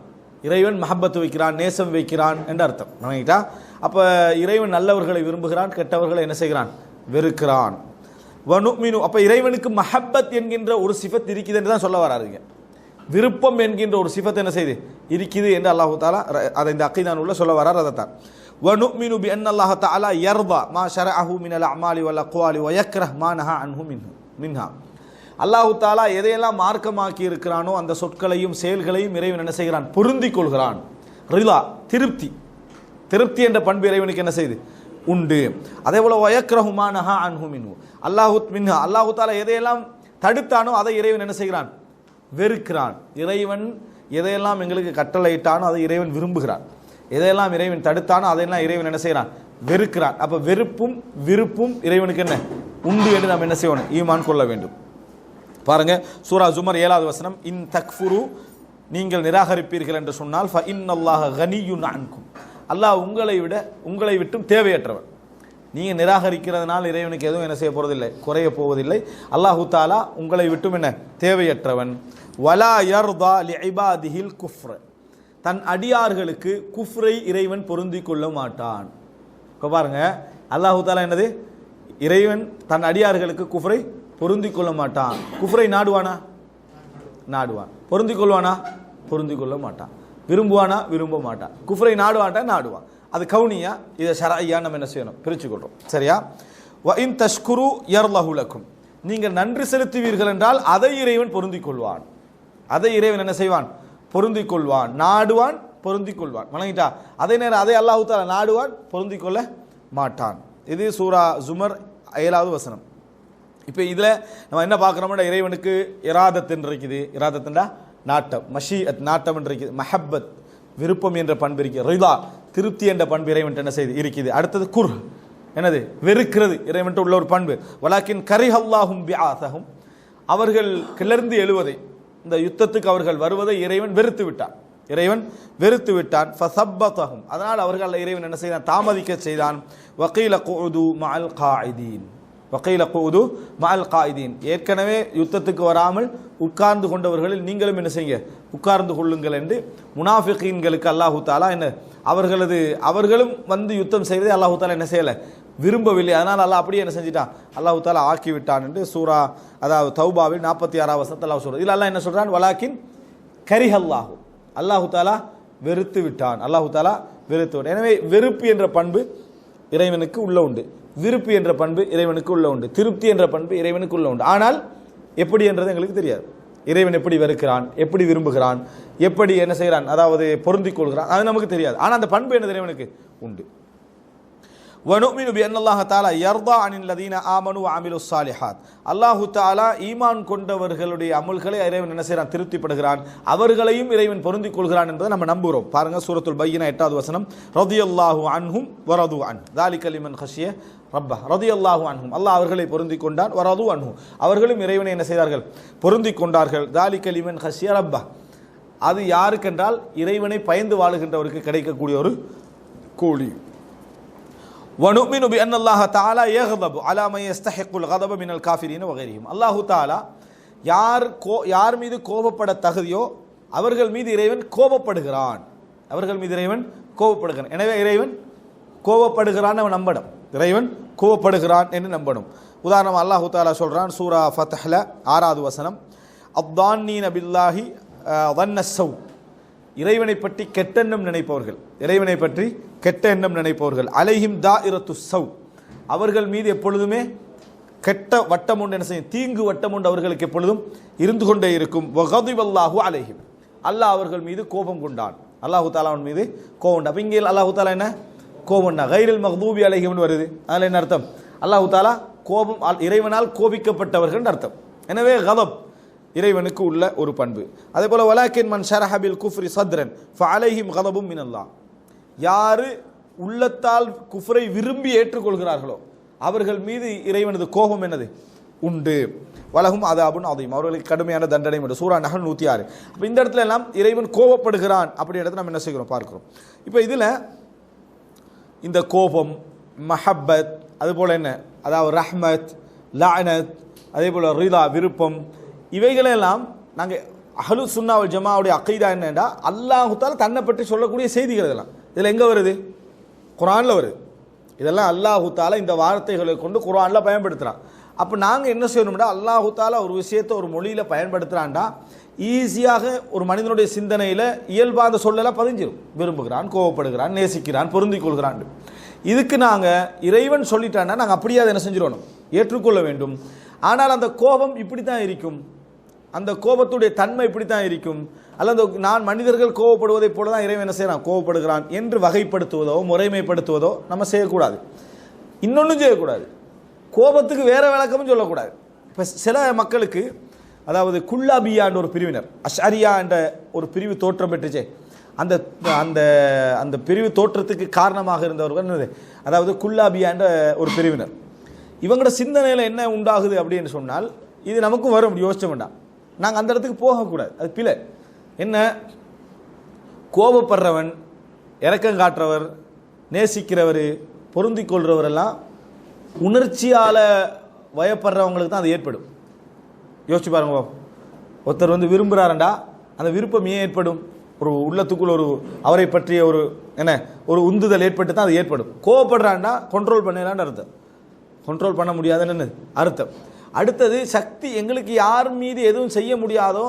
இறைவன் மஹப்பத்து வைக்கிறான், நேசம் வைக்கிறான் என்று அர்த்தம். நினைக்கிட்டா அப்போ இறைவன் நல்லவர்களை விரும்புகிறான், கெட்டவர்களை என்ன செய்கிறான், வெறுக்கிறான். வனுமினு, அப்போ இறைவனுக்கு மஹப்பத் என்கின்ற ஒரு சிஃபத் இருக்குது என்று தான் சொல்ல வராருங்க. விருப்பம் என்கின்ற ஒரு சிஃபத் என்ன செய்து இருக்குது என்று அல்லாஹு தாலா அதை இந்த அக்கீதான் உள்ள சொல்ல வரார். அதைத்தான் வனுமினு பி அன்னல்லாஹ தஆலா யர்தா மா ஷரஅஹு மினல் அமாலி வல் அக்வாலி வ யக்ரஹ் மா நஹா அன்ஹு மின்ஹா, அல்லாஹு தாலா எதையெல்லாம் மார்க்கமாக்கி இருக்கிறானோ அந்த சொற்களையும் செயல்களையும் இறைவன் என்ன செய்கிறான், பொருந்திக் கொள்கிறான். ரிலா, திருப்தி என்ற பண்பு இறைவனுக்கு என்ன செய்து உண்டு. அதே போல வயக்ரஹு மா நஹா அன்ஹு மின்ஹு, அல்லாஹு தாலா எதையெல்லாம் தடுத்தானோ அதை இறைவன் என்ன செய்கிறான், வெறுக்கிறான். இறைவன் எதையெல்லாம் எங்களுக்கு கட்டளையிட்டானோ அதை இறைவன் விரும்புகிறான், எதையெல்லாம் இறைவன் தடுத்தானோ அதையெல்லாம் இறைவன் என்ன செய்கிறான், வெறுக்கிறான். அப்ப வெறுப்பும் விருப்பும் இறைவனுக்கு என்ன உண்டு என்று நாம் என்ன செய்யணும், ஈமான் கொள்ள வேண்டும். பாருங்க சூரா ஜுமர் 7வது வசனம், இன் தக்ஃபுரு, நீங்கள் நிராகரிப்பீர்கள் என்று சொன்னால், ஃப இன்னல்லாஹ கனியுன் அன்கும், அல்லாஹ் உங்களை விட்டும் தேவையற்றவன். நீங்கள் நிராகரிக்கிறதுனால் இறைவனுக்கு எதுவும் என்ன செய்ய போவதில்லை, குறைய போவதில்லை. அல்லாஹு தாலா உங்களை விட்டும் என்ன தேவையற்றவன். வலா யர்தா லிஇபாதிஹில் குஃப்ர, தன் அடியார்களுக்கு குஃப்ரை இறைவன் பொருந்திக் கொள்ள மாட்டான். இப்போ பாருங்க அல்லாஹு தாலா என்னது, இறைவன் தன் அடியார்களுக்கு குஃப்ரை பொருந்திக் கொள்ள மாட்டான். குஃப்ரை நாடுவானா, பொருந்திக் கொள்வானா, பொருந்திக் கொள்ள மாட்டான். விரும்புவானா, விரும்ப மாட்டான். குஃப்ரை நாடுவான். அது கவுனியா, இதை ஷரஐயா நம்ம என்ன செய்யணும், பிரிச்சு கொள்றோம். சரியா? வ இன் தஷ்குரு யர்லஹு லக்கும், நீங்கள் நன்றி செலுத்துவீர்கள் என்றால் அதை இறைவன் பொருந்திக் கொள்வான். அதை இறைவன் என்ன செய்வான், பொருந்திக் கொள்வான். நாடுவான், பொருந்திக் கொள்வான். வணங்கிட்டா? அதே நேரம் அதை அல்லாஹு தஆலா நாடுவான், பொருந்திக் கொள்ள மாட்டான். இது சூரா ஜுமர் 7வது வசனம். இப்போ இதில் நம்ம என்ன பார்க்குறோம்னா, இறைவனுக்கு இராதத் இருக்குது, இராதத்துண்டா நாட்டம், மஷீஅத் நாட்டம் என்று இருக்குது, மஹப்பத் விருப்பம் என்ற பண்பு இருக்குது, ரிதா திருப்தி என்ற பண்பு இறைவன் என்ன செய்து இருக்குது. அடுத்தது குர், என்னது வெறுக்கிறது இறைவன் உள்ள ஒரு பண்பு. வலாக்கின் கரிஹல்லாஹும் பிஆஸஹும், அவர்கள் கிளர்ந்து எழுவதை, இந்த யுத்தத்துக்கு அவர்கள் வருவதை இறைவன் வெறுத்து விட்டான். இறைவன் வெறுத்து விட்டான். ஃபஸப்பதஹும், அதனால் அவர்கள் இறைவன் என்ன செய்தான், தாமதிக்க செய்தான். வகீல குஉது மஅல் காயிதீன், வகீல குஉது மஅல் காயிதீன், ஏற்கனவே யுத்தத்துக்கு வராமல் உட்கார்ந்து கொண்டவர்களில் நீங்களும் என்ன செய்யுங்க, உட்கார்ந்து கொள்ளுங்கள் என்று முனாஃபிகீன்களுக்கு அல்லாஹு தஆலா என்ன அவர்களும் வந்து யுத்தம் செய்வதை அல்லாஹு தஆலா என்ன செய்யலை, விரும்பவில்லை. அதனால் அல்லாஹ் அப்படியே என்ன செஞ்சிட்டான், அல்லாஹு தஆலா ஆக்கிவிட்டான் என்று சூரா அதாவது தௌபாவில் 46 வசனத்தில் அல்லாஹ் சொல்றான். இதில் அல்லாஹ் என்ன சொல்றான், வலாக்கின் கரிஹல்லாஹு, அல்லாஹு தஆலா வெறுத்து விட்டான், அல்லாஹு தஆலா வெறுத்து விட்டான். எனவே வெறுப்பு என்ற பண்பு இறைவனுக்கு உள்ள உண்டு, விருப்பு என்ற பண்பு இறைவனுக்கு உள்ள உண்டு, திருப்தி என்ற பண்பு இறைவனுக்கு உள்ள உண்டு. ஆனால் எப்படி என்றது எங்களுக்கு தெரியாது. இறைவன் எப்படி வெறுக்கிறான், எப்படி விரும்புகிறான், எப்படி என்ன செய்கிறான், அதாவது பொருந்திக் கொள்கிறான், அது நமக்கு தெரியாது. ஆனால் அந்த பண்பு என்னது இறைவனுக்கு உண்டு. وَنُؤْمِنُ بِأَنَّ اللَّهَ تَعَالَى يَرْضَى عَنِ الَّذِينَ آمَنُوا وَعَمِلُوا الصَّالِحَاتِ, அல்லாஹு தஆலா ஈமான் கொண்டவர்களுடைய அமல்களை இறைவன் என்ன செய்கிறான், திருப்திப்படுகிறான், அவர்களையும் இறைவன் பொருந்திக் கொள்கிறான் என்பதை நம்ம நம்புகிறோம். பாருங்க சூரத்துல் பையினா 8வது வசனம், ரதியல்லாஹு அன்ஹும் வரது அன் ذَلِكَ لِمَنْ خَشِيَ ரப்ப, ரதியல்லாஹு அன்ஹும், அல்லாஹ் அவர்களை பொருந்திக் கொண்டான், வரது அன்ஹு, அவர்களும் இறைவனை என்ன செய்தார்கள், பொருந்திக் கொண்டார்கள். ذَلِكَ لِمَنْ خَشِيَ ரப்ப, அது யாருக்கென்றால் இறைவனை பயந்து வாழுகின்றவருக்கு கிடைக்கக்கூடிய ஒரு கூலி. وَنُؤْمِنُ بِأَنَّ اللَّهَ تَعَالَى يَغْضَبُ عَلَى مَن يَسْتَحِقُّ الْغَضَبَ مِنَ الْكَافِرِينَ وَغَيْرِهِمْ, அல்லாஹு தஆலா யார் மீது கோபப்பட தகுதியோ அவர்கள் மீது இறைவன் கோபப்படுகிறான், அவர்கள் மீது இறைவன் கோபப்படுகிறான். எனவே இறைவன் கோபப்படுகிறான் நம்ம நம்பணும், இறைவன் கோபப்படுகிறான் என்று நம்பணும். உதாரணம் அல்லாஹு தஆலா சொல்றான் சூரா ஃபத்ஹ்ல 6வது வசனம், அத்தான்னீன பில்லாஹி வன்னஸ்ஸௌ, இறைவனை பற்றி கெட்டெண்ணம் நினைப்பவர்கள், இறைவனை பற்றி கெட்ட எண்ணம் நினைப்பவர்கள், அலைஹிம் தாயிரத்து ஸௌ, அவர்கள் மீது எப்பொழுதுமே கெட்ட வட்டம் உண்டு, என்ன செய்யும், தீங்கு வட்டம் உண்டு அவர்களுக்கு எப்பொழுதும் இருந்து கொண்டே இருக்கும். வகதிபல்லாஹு அலைஹிம், அல்லாஹ் அவர்கள் மீது கோபம் கொண்டான், அல்லாஹு தஆலாவின் மீது கோபம் உண்டு. அப்ப இங்கே அல்லாஹு தஆலா என்ன கோபம்னா கைரில் மக்தூபி அலைஹிம்னு வருது, அதில் என்ன அர்த்தம், அல்லாஹு தஆலா கோபம், இறைவனால் கோபிக்கப்பட்டவர்கள் அர்த்தம். எனவே கதப் இறைவனுக்கு உள்ள ஒரு பண்பு. அதே போல வலாக்கின் மன் ஷரஹ பில் குஃப்ரி சத்ரன் ஃபஅலைஹிம் கதபும் மினல்லாஹ், யாரு உள்ளத்தால் குஃப்ரை விரும்பி ஏற்றுக்கொள்கிறார்களோ அவர்கள் மீது இறைவனது கோபம் என்னது உண்டு. வலகும் அதாபுன் அதீம், அவர்களுக்கு கடுமையான தண்டனை உண்டு. சூரா நஹல் 106. அப்போ இந்த இடத்துல எல்லாம் இறைவன் கோபப்படுகிறான் அப்படி இடத்துல நம்ம என்ன செய்கிறோம் பார்க்கிறோம். இப்போ இதில் இந்த கோபம், மஹப்பத், அதுபோல் என்ன, அதாவது ரஹ்மத், லஅனத், அதே போல் ரிதா விருப்பம், இவைகளெல்லாம் நாங்கள் அஹ்லு சுன்னா வல் ஜமாவுடைய அக்கீதா என்னன்னா, அல்லாஹு தஆலா தன்னை பற்றி சொல்லக்கூடிய செய்திகள் இதெல்லாம். இதில் எங்கே வருது, குர்ஆனில் வருது. இதெல்லாம் அல்லாஹு தஆலா இந்த வார்த்தைகளை கொண்டு குர்ஆனில் பயன்படுத்துகிறான். அப்போ நாங்கள் என்ன செய்யணும்னா, அல்லாஹு தஆலா ஒரு விஷயத்தை ஒரு மொழியில் பயன்படுத்துகிறான்டா ஈஸியாக ஒரு மனிதனுடைய சிந்தனையில் இயல்பாக அந்த சொல்லலாம் பதிஞ்சிடும். விரும்புகிறான், கோவப்படுகிறான், நேசிக்கிறான், பொருந்திக் கொள்கிறான். இதுக்கு நாங்கள் இறைவன் சொல்லிட்டான்னா நாங்கள் அப்படியே அதை என்ன செஞ்சிடணும், ஏற்றுக்கொள்ள வேண்டும். ஆனால் அந்த கோபம் இப்படி தான் இருக்கும், அந்த கோபத்துடைய தன்மை இப்படி தான் இருக்கும், அல்லது நான் மனிதர்கள் கோபப்படுவதை போல தான் இறைவன் என்ன செய்யறான், கோபப்படுகிறான் என்று வகைப்படுத்துவதோ முறைமைப்படுத்துவதோ நம்ம செய்யக்கூடாது. இன்னொன்றும் செய்யக்கூடாது, கோபத்துக்கு வேற விளக்கமும் சொல்லக்கூடாது. இப்போ சில மக்களுக்கு, அதாவது குல்லாபியான்ற ஒரு பிரிவினர், அஷ்அரியா என்ற ஒரு பிரிவு தோற்றம் பெற்றுச்சே, அந்த அந்த அந்த பிரிவு தோற்றத்துக்கு காரணமாக இருந்தவர்கள் என்னது, அதாவது குல்லாபியா என்ற ஒரு பிரிவினர். இவங்களோட சிந்தனையில் என்ன உண்டாகுது அப்படின்னு சொன்னால், இது நமக்கும் வரும், யோசிச்ச வேண்டாம், நாங்கள் அந்த இடத்துக்கு போகக்கூடாது, அது பிழை. என்ன, கோபப்படுறவன், இரக்கம் காட்டுறவர், நேசிக்கிறவர், பொருந்திக் கொள்றவர் எல்லாம் உணர்ச்சியால் வயப்படுறவங்களுக்கு தான் அது ஏற்படும். யோசிச்சு பாருங்க, ஒருத்தர் வந்து விரும்புகிறாரண்டா அந்த விருப்பம் ஏன் ஏற்படும், ஒரு உள்ளத்துக்குள் ஒரு அவரை பற்றிய ஒரு என்ன ஒரு உந்துதல் ஏற்பட்டு தான் அது ஏற்படும். கோவப்படுறான்டா கண்ட்ரோல் பண்ணலான்னு அர்த்தம், கண்ட்ரோல் பண்ண முடியாதுன்னு அர்த்தம். அடுத்தது சக்தி, எங்களுக்கு யார் மீது எதுவும் செய்ய முடியாதோ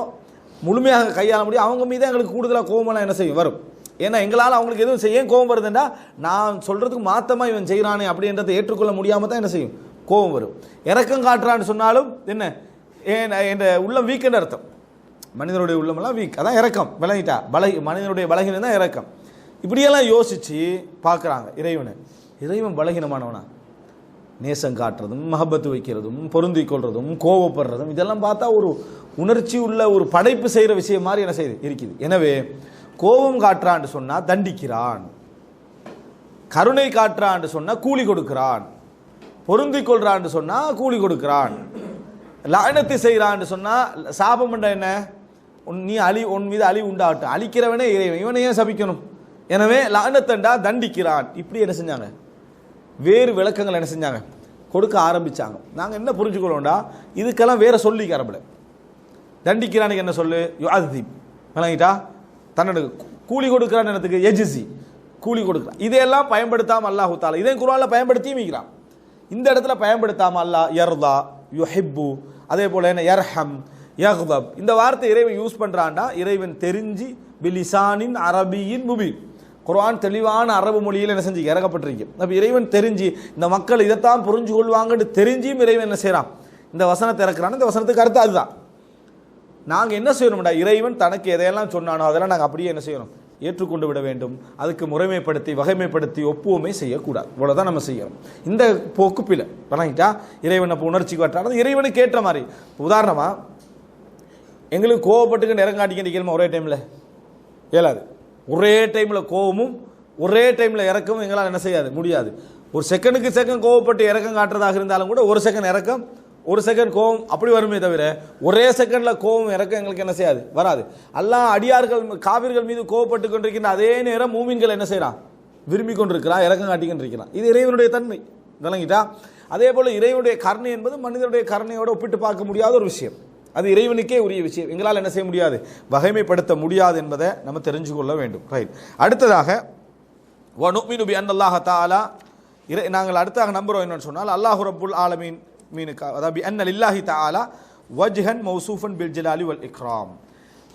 முழுமையாக கையாள முடியும் அவங்க மீது எங்களுக்கு கூடுதலாக கோபமெல்லாம் என்ன செய்யும் வரும். ஏன்னா எங்களால் அவங்களுக்கு எதுவும் செய்ய கோபம் வருதுன்னா, நான் சொல்கிறதுக்கு மாற்றமாக இவன் செய்கிறானே அப்படின்றத ஏற்றுக்கொள்ள முடியாமல் தான் என்ன செய்யும், கோபம் வரும். இறக்கம் காட்டுறான்னு சொன்னாலும் என்ன, என் உள்ளம் வீக்குன்னு அர்த்தம். மனிதனுடைய உள்ளமெல்லாம் வீக், அதான் இறக்கம், விளங்கிட்டா, மனிதனுடைய பலகீனம் தான் இறக்கம். இப்படியெல்லாம் யோசித்து பார்க்குறாங்க இறைவனை. இறைவன் பலகீனமானவனா, நேசம் காட்டுறதும், மஹபத்து வைக்கிறதும், பொருந்திக் கொள்றதும், கோபப்படுறதும், இதெல்லாம் பார்த்தா ஒரு உணர்ச்சி உள்ள ஒரு படைப்பு செய்கிற விஷயம் மாதிரி என்ன செய்யுது இருக்குது. எனவே கோபம் காட்டுறான்னு சொன்னால் தண்டிக்கிறான், கருணை காட்டுறான்னு சொன்னால் கூலி கொடுக்கிறான், பொருந்திக் கொள்றான்னு சொன்னால் கூலி கொடுக்கிறான், லானத்து செய்கிறான்னு சொன்னால் சாபம் என்ன, நீ உன் மீது அழி உண்டாகட்டும். அழிக்கிறவனே இறைவன், இவனை ஏன் சபிக்கணும்? எனவே லானத்தண்டா தண்டிக்கிறான். இப்படி என்ன செஞ்சாங்க? வேறு விளக்கங்கள் என்ன செஞ்சாங்க? கொடுக்க ஆரம்பிச்சாங்க. நாங்கள் என்ன புரிஞ்சுக்கிறோம்டா, இதுக்கெல்லாம் வேற சொல்லி அரபுல தண்டிக்கிறானுக்கு என்ன சொல்லு? யுஅذிப் விளங்கிட்டா, தன்னோட கூலி கொடுக்கிறான், என்னத்துக்கு? எஜிசி, கூலி கொடுக்குறான். இதையெல்லாம் பயன்படுத்தாமல் அல்லாஹு தாலா இதே குர்ஆன்ல பயன்படுத்தியும் இருக்கிறான். இந்த இடத்துல பயன்படுத்தாமல் அல்லாஹ் யர்தா, யுஹிப்பு, அதே போல என்ன யர்ஹம், யக்தப், இந்த வார்த்தை இறைவன் யூஸ் பண்றான்டா இறைவன் தெரிஞ்சு பிலிசானின் அரபியின் முபீன், குர்ஆன் தெளிவான அரபு மொழியில் என்ன செஞ்சு இறக்கப்பட்டிருக்கு. அப்போ இறைவன் தெரிஞ்சு இந்த மக்கள் இதைத்தான் புரிஞ்சு கொள்வாங்கன்னு தெரிஞ்சும் இறைவன் என்ன செய்யறான்? இந்த வசனத்தை இறக்குறான். இந்த வசனத்துக்கு அர்த்தம் அதுதான். நாங்கள் என்ன செய்யணும்டா, இறைவன் தனக்கு எதையெல்லாம் சொன்னானோ அதெல்லாம் நாங்கள் அப்படியே என்ன செய்யணும்? ஏற்றுக்கொண்டு விட வேண்டும். அதுக்கு முறைமைப்படுத்தி வகைமைப்படுத்தி ஒப்புவமை செய்யக்கூடாது. இவ்வளோதான் நம்ம செய்யணும். இந்த போக்கு பிள்ளை வணங்கிட்டா இறைவனை உணர்ச்சிக்கு வட்டானது இறைவனுக்கு ஏற்ற மாதிரி. உதாரணமாக எங்களுக்கு கோவப்பட்டுக்கு நேரம் காட்டிக்க நிற்கணுமா ஒரே டைமில்? இயலாது. ஒரே டைமில் கோவமும் ஒரே டைமில் இறக்கமும் எங்களால் என்ன செய்யாது? முடியாது. ஒரு செகண்டுக்கு செகண்ட் கோவப்பட்டு இறக்கம் காட்டுறதாக இருந்தாலும் கூட ஒரு செகண்ட் இறக்கம் ஒரு செகண்ட் கோவம் அப்படி வருமே தவிர ஒரே செகண்ட்ல கோவம் இறக்கம் எங்களுக்கு என்ன செய்யாது? வராது. அல்லாஹ் அடியார்கள் காவிர்கள் மீது கோவப்பட்டு கொண்டிருக்கின்ற அதே நேரம் மூமின்கள் என்ன செய்யறான்? விரும்பி கொண்டிருக்கிறான், இறக்கம் காட்டி கொண்டிருக்கிறான். இது இறைவனுடைய தன்மை விளங்கிட்டா. அதே போல இறைவனுடைய கருணை என்பது மனிதனுடைய கருணையோடு ஒப்பிட்டு பார்க்க முடியாத ஒரு விஷயம். அது இறைவனுக்கே உரிய விஷயம். எங்களால் என்ன செய்ய முடியாது? வகைமைப்படுத்த முடியாது என்பதை நம்ம தெரிஞ்சு கொள்ள வேண்டும். ரைட். அடுத்ததாக வனுமினு பி அன்னல்லாஹ தஆலா, நாங்கள் அடுத்தாக நம்புறோம் என்னன்னு சொன்னால் அல்லாஹ் ரப்புல் ஆலமீன் மீனுக்கு, அதாவது அன்ன லில்லாஹி தஆலா வஜ்ஹன் மௌசூஃபன் பில் ஜலாலி வல் இக்ராம்,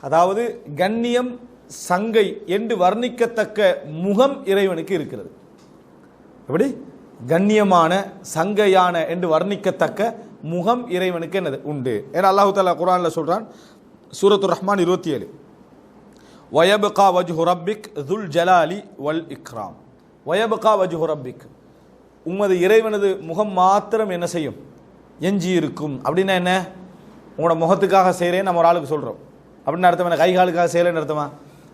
அதாவது கண்ணியம் சங்கை என்று வர்ணிக்கத்தக்க முகம் இறைவனுக்கு இருக்கிறது. எப்படி? கண்ணியமான சங்கையான என்று வர்ணிக்கத்தக்க முகம் இறைவனுக்கு என்னது? உண்டு. ஏன்னா அல்லாஹு தஆலா குர்ஆன்ல சொல்றான், சூரத்துர் ரஹ்மான் 27, வயப்கா வஜ்ஹு ரப்பிக் ذுல் ஜலாலி வல் இக்ராம். வயப்கா வஜ்ஹு ரப்பிக், உமது இறைவனது முகம் மாத்திரம் என்ன செய்யும்? எஞ்சி இருக்கும். அப்படின்னா என்ன? உங்களோட முகத்துக்காக செய்கிறேன்னு நம்ம ஒரு ஆளுக்கு சொல்கிறோம் அப்படின்னு அர்த்தம் என்ன? கை காலுக்காக செய்கிறேன்னு அர்த்தமா?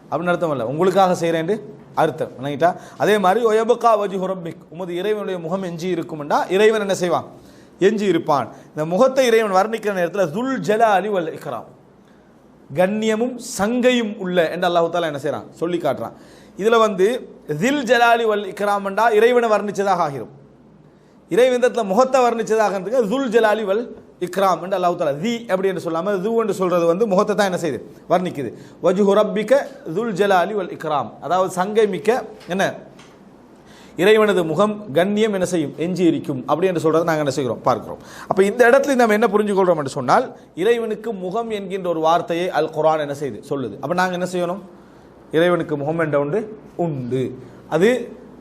அப்படின்னு அர்த்தம் இல்லை, உங்களுக்காக செய்கிறேன்னு அர்த்தம். நினைக்கிட்டா. அதே மாதிரி ஒயபுகா வஜ்ஹு ரப்பிக், உமது இறைவனுடைய முகம் எஞ்சி இருக்கும்டா இறைவன் என்ன செய்வான்? எஞ்சி இருப்பான். இந்த முகத்தை இறைவன் வர்ணிக்கிற நேரத்தில் ذுல் ஜலாலி வல் இக்ராம், கண்ணியமும் சங்கையும் உள்ள என்று அல்லாஹ் தஆலா என்ன செய்கிறான்? சொல்லி காட்டுறான். இதில் தில் ஜலாலி வல் இக்ராம்டா இறைவனை வர்ணிச்சதாக ஆகிரும். இறைவந்தத்தில் முகத்தை வர்ணிச்சதாக ذுல் ஜலாலி வல் இக்ராம் என்று அல்லாஹ் தஆலா தி அப்படி என்று சொல்லாமல் து என்று சொல்றது முகத்தை தான் என்ன செய்யுது? வர்ணிக்குது. வஜ்ஹு ரப்பிக ذுல் ஜலாலி வல் இக்ராம், அதாவது சங்கை மிக்க என்ன இறைவனது முகம் கண்ணியம் என்ன செய்யும்? எஞ்சி இருக்கும். அப்படி என்று சொல்றதை நாங்கள் என்ன செய்கிறோம்? பார்க்கிறோம். அப்போ இந்த இடத்துல நம்ம என்ன புரிஞ்சுக்கொள்றோம் என்று சொன்னால், இறைவனுக்கு முகம் என்கின்ற ஒரு வார்த்தையை அல் குர்ஆன் என்ன செய்யுது? சொல்லுது. அப்போ நாங்கள் என்ன செய்யணும்? இறைவனுக்கு முகம் என்ற ஒன்று உண்டு. அது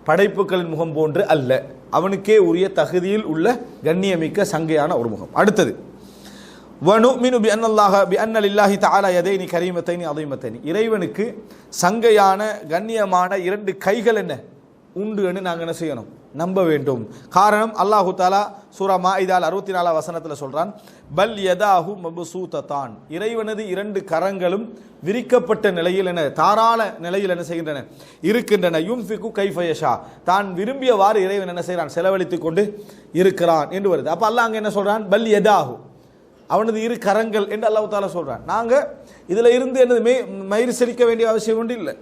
படைப்புகளின் முகம் போன்று அல்ல, அவனுக்கே உரிய தகுதியில் உள்ள கண்ணியமிக்க சங்கையான ஒரு முகம். அடுத்தது வனுமினு பி அன்ன லில்லாஹி தஆலா யதைனி கரீமத்தைனி அதீமத்தைனி, இறைவனுக்கு சங்கையான கண்ணியமான இரண்டு கைகள் என்ன உண்டு என்று நாங்கள் என்ன செய்யணும்? நம்ப வேண்டும். காரணம் அல்லாஹு தஆலா சூரா மாஇதால் 64 வசனத்தில் சொல்றான், பல் யதாஹு மப்சூததான், இறைவனது இரண்டு கரங்களும் விரிக்கப்பட்ட நிலையில் என தாராள நிலையில் என்ன செய்கின்றன? இருக்கின்றன. யுன்ஃபிகு கைஃப யஷா, தான் விரும்பியவாறு இறைவன் என்ன செய்கிறான்? செலவழித்துக் கொண்டு இருக்கிறான் என்று வருது. அப்ப அல்லாஹ் அங்கே என்ன சொல்றான்? பல் யதாஹு, அவனது இரு கரங்கள் என்று அல்லாஹ் தஆலா சொல்றான். நாங்கள் இதுல இருந்து என்னது மயிர் செலிக்க வேண்டிய அவசியம் ஒன்று இல்லை.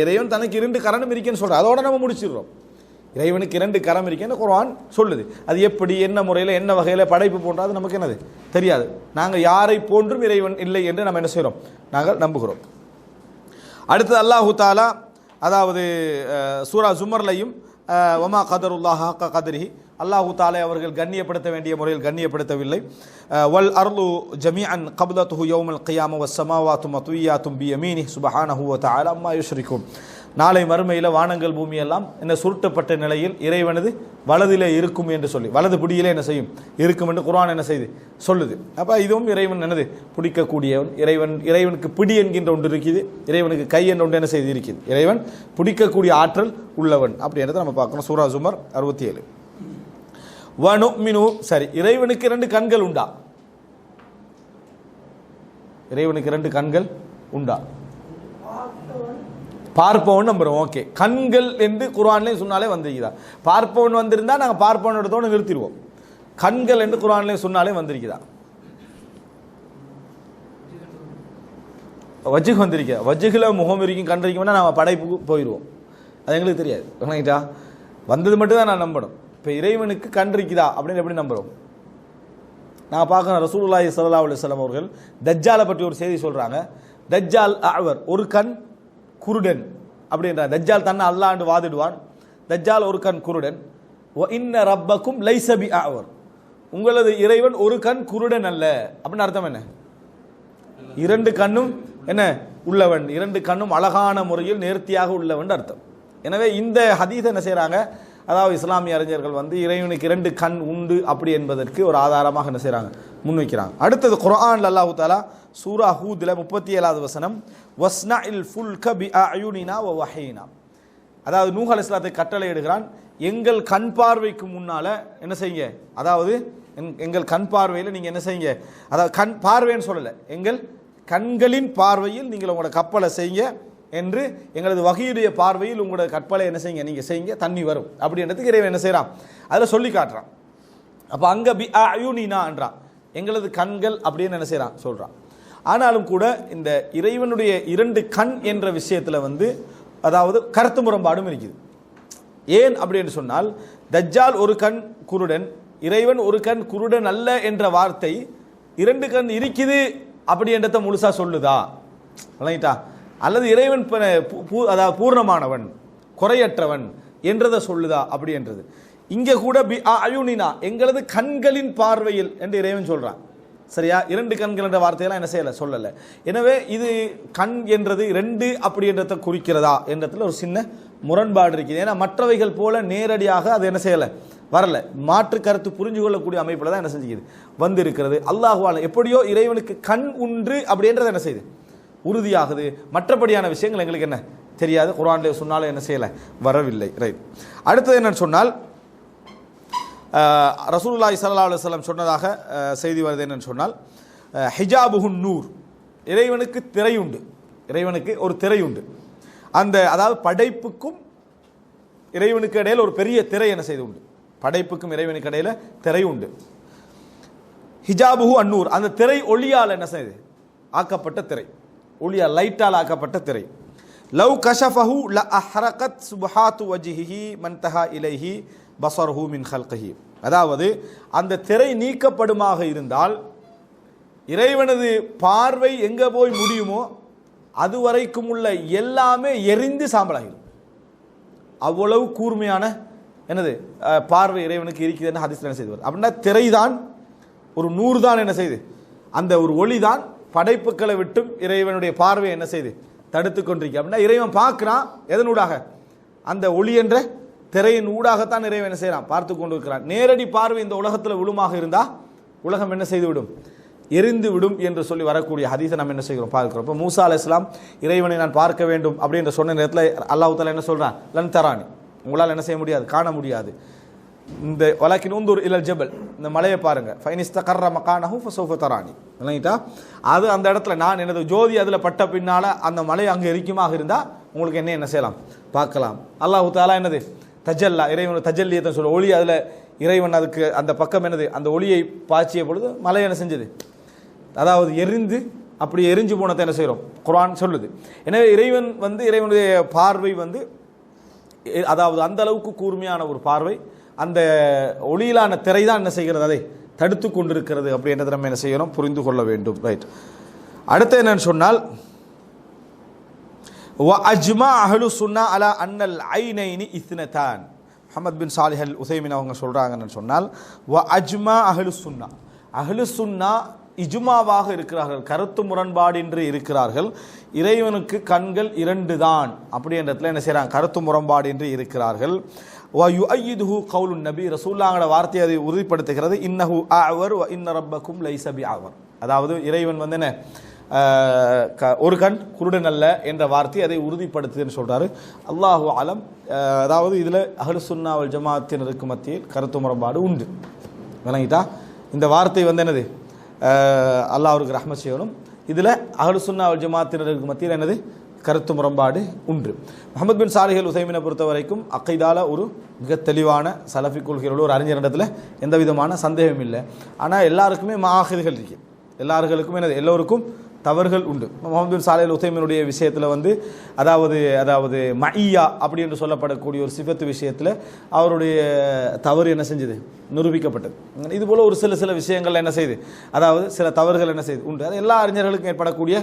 இறைவன் தனக்கு இரண்டு கரம் இருக்குன்னு சொல்றான், அதோட நம்ம முடிச்சிடுறோம். இறைவனுக்கு இரண்டு கரம் இருக்குன்னு குர்ஆன் சொல்லுது. அது எப்படி, என்ன முறையில், என்ன வகையில் படைப்பு போன்றது நமக்கு என்னது தெரியாது. நாங்கள் யாரை போன்றும் இறைவன் இல்லை என்று நம்ம என்ன செய்கிறோம்? நாங்கள் நம்புகிறோம். அடுத்தது அல்லாஹு தஆலா அதாவது சூரா ஜுமர்லையும் வமா கதருல்லாஹ் ஹக்க கதரிஹி, அல்லாஹு தஆலா அவர்கள் கண்ணியப்படுத்த வேண்டிய முறையில் கண்ணியப்படுத்தவில்லை. வல் அர்லு ஜமீஅன் கப்லத்துஹு யௌமல் கியாம வஸ் ஸமாவாத்து மத்வியாத்தும் பியமீனிஹி சுப்ஹானஹு வ தஆலா அம்மா யுஷ்ரிகூன். நாளை மறுமையில் வானங்கள் பூமி எல்லாம் என்ன சுருட்டப்பட்ட நிலையில் இறைவனது வலதிலே இருக்கும் என்று சொல்லி, வலது பிடியிலே என்ன செய்யும்? இருக்கும் என்று குர்ஆன் என்ன செய்து சொல்லுது. அப்போ இதுவும் இறைவன் என்னது? பிடிக்கக்கூடியவன். இறைவனுக்கு பிடி என்கின்ற ஒன்று இருக்குது, இறைவனுக்கு கை என்ற ஒன்று என்ன செய்து இருக்குது. இறைவன் பிடிக்கக்கூடிய ஆற்றல் உள்ளவன் அப்படின்றத நம்ம பார்க்கணும். சூரா ஜுமர் 67. வனுமினு, சரி, இறைவனுக்கு இரண்டு கண்கள் உண்டா? இறைவனுக்கு இரண்டு கண்கள் உண்டா? பார்ப்பவன் நம்புறோம். ஓகே, கண்கள் என்று குர்ஆன்லேயும் சொன்னாலே வந்திருக்குதா? பார்ப்பவன் வந்திருந்தா நாங்கள் பார்ப்பவன் இடத்தோடு நிறுத்திடுவோம். கண்கள் என்று குர்ஆன்லேயும் சொன்னாலே வந்திருக்குதா? வஜ்ஜுக்கு வந்திருக்க வஜ்ஜுகில் முகம் இருக்கும் கண் இருக்கும்னா நம்ம படைப்புக்கு போயிடுவோம். அது எங்களுக்கு தெரியாது. விளங்கிட்டா? வந்தது மட்டும் தான் நான் நம்பணும். இப்போ இறைவனுக்கு கண் இருக்குதா அப்படின்னு எப்படி நம்புகிறோம்? நான் பார்க்குறேன் ரசூலுல்லாஹி ஸல்லல்லாஹு அலைஹி வஸல்லம் அவர்கள் தஜ்ஜாலை பற்றி ஒரு செய்தி சொல்கிறாங்க. தஜ்ஜால் அஅவர், ஒரு கண் குருடன் அப்படின்றார். தஜ்ஜால் தன்னை அல்லாஹ்னு வாதிடுவான். தஜ்ஜால் ஒரு கண் குருடன். வ இன்ன ரப்பக்கும் லைஸ பி அஅவர், உங்களது இறைவன் ஒரு கண் குருடன் அல்ல. அப்படின்னு அர்த்தம் என்ன? இரண்டு கண்ணும் என்ன உள்ளவன், இரண்டு கண்ணும் அழகான முறையில் நேர்த்தியாக உள்ளவன் அர்த்தம். எனவே இந்த ஹதீஸை என்ன செய்கிறாங்க, அதாவது இஸ்லாமிய அறிஞர்கள் வந்து இறைவனுக்கு இரண்டு கண் உண்டு அப்படி என்பதற்கு ஒரு ஆதாரமாக என்ன செய்கிறாங்க, முன்வைக்கிறாங்க. அடுத்தது குர்ஆன்ல அல்லாஹ் தஆலா சூரா ஹூத்ல 37வது வசனம், வஸ்னஇல் ஃபுல்க பி அயுனினா வ வஹீனா, அதாவது நூஹ் அலைஹிஸ்ஸலாத்தை கட்டளை இடுகிறான், எங்கள் கண் பார்வைக்கு முன்னால என்ன செய்யுங்க, அதாவது எங்கள் கண் பார்வையில் நீங்கள் என்ன செய்யுங்க, அதாவது கண் பார்வைன்னு சொல்லலை, எங்கள் கண்களின் பார்வையில் நீங்கள் உங்களோட கப்பலை செய்யுங்க என்று எங்களது வகையுடைய பார்வையில் உங்களோட கற்பலை என்ன செய்யுங்க, நீங்கள் செய்யுங்க, தண்ணி வரும் அப்படின்றதுக்கு இறைவன் என்ன செய்கிறான், அதில் சொல்லி காட்டுறான். அப்போ அங்கே பி அயுனினா என்றான், எங்களது கண்கள் அப்படின்னு என்ன செய்கிறான் சொல்கிறான். ஆனாலும் கூட இந்த இறைவனுடைய இரண்டு கண் என்ற விஷயத்தில் வந்து அதாவது கருத்து முரண்பாடும் இருக்குது. ஏன் அப்படின்னு சொன்னால், தஜ்ஜால் ஒரு கண் குருடன், இறைவன் ஒரு கண் குருடன் அல்ல என்ற வார்த்தை இரண்டு கண் இருக்குது அப்படி என்றதை முழுசா சொல்லுதா, விளங்கிட்டா? அல்லது இறைவன் அதாவது பூர்ணமானவன் குறையற்றவன் என்றதை சொல்லுதா அப்படி என்றது. இங்கே கூட பி அயுனினா, எங்களது கண்களின் பார்வையில் என்று இறைவன் சொல்றான். சரியா? இரண்டு கண்கள் என்ற வார்த்தையெல்லாம் என்ன செய்யலை, சொல்லலை. எனவே இது கண் என்றது ரெண்டு அப்படி என்றதை குறிக்கிறதா என்றதுல ஒரு சின்ன முரண்பாடு இருக்குது. ஏன்னா மற்றவைகள் போல நேரடியாக அது என்ன செய்யலை, வரல. மாற்று கருத்து புரிஞ்சு கொள்ளக்கூடிய அமைப்பில் தான் என்ன செஞ்சுக்குது, வந்து இருக்கிறது. அல்லாஹ்வால எப்படியோ இறைவனுக்கு கண் உண்டு அப்படின்றத என்ன செய்யுது, உறுதியாகுது. மற்றபடியான விஷயங்கள் எங்களுக்கு என்ன தெரியாது, குர்ஆன்ல சொன்னாலும் என்ன செய்யலை, வரவில்லை. ரைட். அடுத்தது என்னன்னு சொன்னால், ரசூலுல்லாஹி ஸல்லல்லாஹு அலைஹி வஸல்லம் சொன்னதாக செய்தி வருது. என்னன்னு சொன்னால், ஹிஜாபுஹுன் நூர், இறைவனுக்கு திரை உண்டு, இறைவனுக்கு ஒரு திரை உண்டு. அந்த அதாவது படைப்புக்கும் இறைவனுக்கு இடையில் ஒரு பெரிய திரை என்ன செய்து உண்டு, படைப்புக்கும் இறைவனுக்கு இடையில திரை உண்டு. ஹிஜாபுஹு அன்னூர், அந்த திரை ஒளியால் என்ன செய்யுது, ஆக்கப்பட்ட திரை, ஒளியால் லைட்டால் ஆக்கப்பட்ட திரை. லவ் கஷஃபஹு ல அஹ்ரகத் சுபஹாத்து வஜ்ஹிஹி மன்தஹா இலைஹி பஸருஹு மின் ஹல்கிஹி, அதாவது அந்த திரை நீக்கப்படுமாக இருந்தால் இறைவனது பார்வை எங்கே போய் முடியுமோ அதுவரைக்கும் உள்ள எல்லாமே எரிந்து சாம்பலாகிடும். அவ்வளவு கூர்மையான என்னது பார்வை இறைவனுக்கு இருக்குதுன்னு ஹதீஸ்ல என்ன செய்து வருது. அப்படின்னா திரைதான், ஒரு நூறு தான் என்ன செய்யுது, அந்த ஒரு ஒளி தான் படைப்புகளை விட்டும் இறைவனுடைய பார்வை என்ன செய்து தடுத்து கொண்டிருக்கு. அப்படின்னா இறைவன் பார்க்கிறான், எதனூடாக, அந்த ஒளி என்ற திரையின் ஊடாகத்தான் இறைவன் என்ன செய்யறான், பார்த்து கொண்டு இருக்கிறான். நேரடி பார்வை இந்த உலகத்தில் விழுமாக இருந்தால் உலகம் என்ன செய்து விடும், எரிந்து விடும் என்று சொல்லி வரக்கூடிய ஹதீஸை நம்ம என்ன செய்கிறோம், பார்க்கிறோம். இப்போ மூசா அலைஹிஸ்ஸலாம் இறைவனை நான் பார்க்க வேண்டும் அப்படின்ற சொன்ன நேரத்தில் அல்லாஹ் தஆலா என்ன சொல்றான், லன் தரானி, உங்களால் என்ன செய்ய முடியாது, காண முடியாது. இந்த வலக்கின் உந்தூர் இலல் ஜபல், இந்த மலையை பாருங்க, ஃபைனிஸ்தகர்ர மகானஹு ஃபஸௌஃப தரானி, இல்லைங்களா? அது அந்த இடத்துல நான் எனது ஜோதி அதில் பட்ட பின்னால அந்த மலை அங்கே இருக்குமாக இருந்தால் உங்களுக்கு என்ன செய்யலாம், பார்க்கலாம். அல்லாஹ் தஆலா என்னது தஜல்லா, இறைவன் தஜல்லியத்தை சொல்ல ஒளி, அதில் இறைவன் அதுக்கு அந்த பக்கம் என்னது அந்த ஒளியை பாய்ச்சிய பொழுது மலை என்ன செஞ்சது, அதாவது எரிந்து அப்படி எரிஞ்சு போனதை என்ன செய்கிறோம், குர்ஆன் சொல்லுது. எனவே இறைவன் வந்து இறைவனுடைய பார்வை வந்து அதாவது அந்த அளவுக்கு கூர்மையான ஒரு பார்வை, அந்த ஒளியிலான திரை தான் என்ன செய்கிறது, அதை தடுத்து கொண்டிருக்கிறது அப்படின்றத நம்ம என்ன செய்யணும், புரிந்து கொள்ள வேண்டும். ரைட். அடுத்து என்னன்னு சொன்னால், வஅஜ்மா அஹ்லு சுன்னா அலா அன்னல் ஐனைனி இஸ்னதான், முஹம்மத் பின் சாலிஹ் அல் உஸைமின் அவங்க சொல்றாங்கன்னு சொன்னால், வஅஜ்மா அஹ்லு சுன்னா, அஹ்லு சுன்னா இஜ்மாவாக இருக்கிறார்கள், கருத்து முரண்பாடின்றி இருக்கிறார்கள், இறைவனுக்கு கண்கள் இரண்டு தான் அப்படி என்றதுல என்ன செய்கிறாங்க, கருத்து முரண்பாடின்றி இருக்கிறார்கள். வ யுஅய்யிதுஹு கவுலுன் நபி, ரசூலுல்லாஹ்வோட வார்த்தை அதை உறுதிப்படுத்துகிறது. இன்னஹு அஅவர் வ இன்ன ரப்பக்கும் லைஸ பி அஅவர், அதாவது இறைவன் வந்து என்ன ஒரு கண் குருடன் அல்ல என்ற வார்த்தை அதை உறுதிப்படுத்துதுன்னு சொல்றாரு. அல்லாஹு அலம். அதாவது இதில் அஹ்லு சுன்னா வல் ஜமாஅத்தினருக்கு மத்தியில் கருத்து முரண்பாடு உண்டு, விளங்கிட்டா? இந்த வார்த்தை வந்து என்னது, அல்லாஹ் அவருக்கு ரஹ்மத் செய்யணும். இதில் அஹ்லு சுன்னா வல் ஜமாஅத்தினருக்கு மத்தியில் என்னது கருத்து முரண்பாடு உண்டு. முஹம்மத் பின் சாலிஹ் அல் உஸைமினை பொறுத்த வரைக்கும் அக்கைதால ஒரு மிக தெளிவான சலஃபி கொள்கையோட ஒரு அறிஞரிடத்தில் எந்த விதமான சந்தேகம் இல்லை. ஆனால் எல்லாருக்குமே மாஹிதுகள் இருக்கு, எல்லாருக்கும் என்னது எல்லோருக்கும் தவறுகள் உண்டு. முஹம்மது பின் சாலிஹ் அல் உதைமீனுடைய விஷயத்தில் வந்து அதாவது மஇயா அப்படி என்று சொல்லப்படக்கூடிய ஒரு சிஃபத்து விஷயத்தில் அவருடைய தவறு என்ன செஞ்சது, நிரூபிக்கப்பட்டது. இதுபோல் ஒரு சில விஷயங்கள் என்ன செய்யுது, அதாவது சில தவறுகள் என்ன செய்யுது உண்டு. அது எல்லா அறிஞர்களுக்கும் ஏற்படக்கூடிய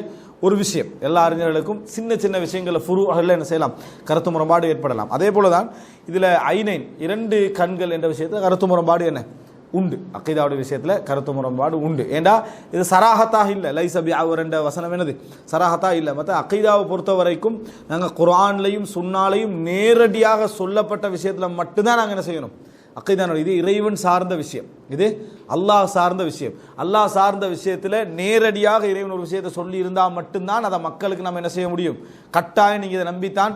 ஒரு விஷயம். எல்லா அறிஞர்களுக்கும் சின்ன விஷயங்களில் ஃபுரூஹ்ல என்ன செய்யலாம், கருத்து முரண்பாடு ஏற்படலாம். அதே போல தான் இதில் ஐனைன் 2 கண்கள் என்ற விஷயத்தில் கருத்து முரண்பாடு என்ன உண்டு. அக்கீதாவுடைய விஷயத்தில் கருத்து முரண்பாடு உண்டு. ஏண்டா இது சராஹத்தாக இல்லை. லைஸ பிஅவர் என்ற வசனம் என்னது, சராஹத்தாக இல்லை. மற்ற அக்கீதாவை பொறுத்த வரைக்கும் நாங்கள் குர்ஆன்லையும் சுன்னாலையும் நேரடியாக சொல்லப்பட்ட விஷயத்தில் மட்டும்தான் நாங்கள் என்ன செய்யணும், அக்கீதான இது இறைவன் சார்ந்த விஷயம், இது அல்லாஹ் சார்ந்த விஷயம். அல்லாஹ் சார்ந்த விஷயத்தில் நேரடியாக இறைவன் ஒரு விஷயத்தை சொல்லி இருந்தால் மட்டும்தான் அதை மக்களுக்கு நம்ம என்ன செய்ய முடியும், கட்டாயம் நீங்கள் இதை நம்பித்தான்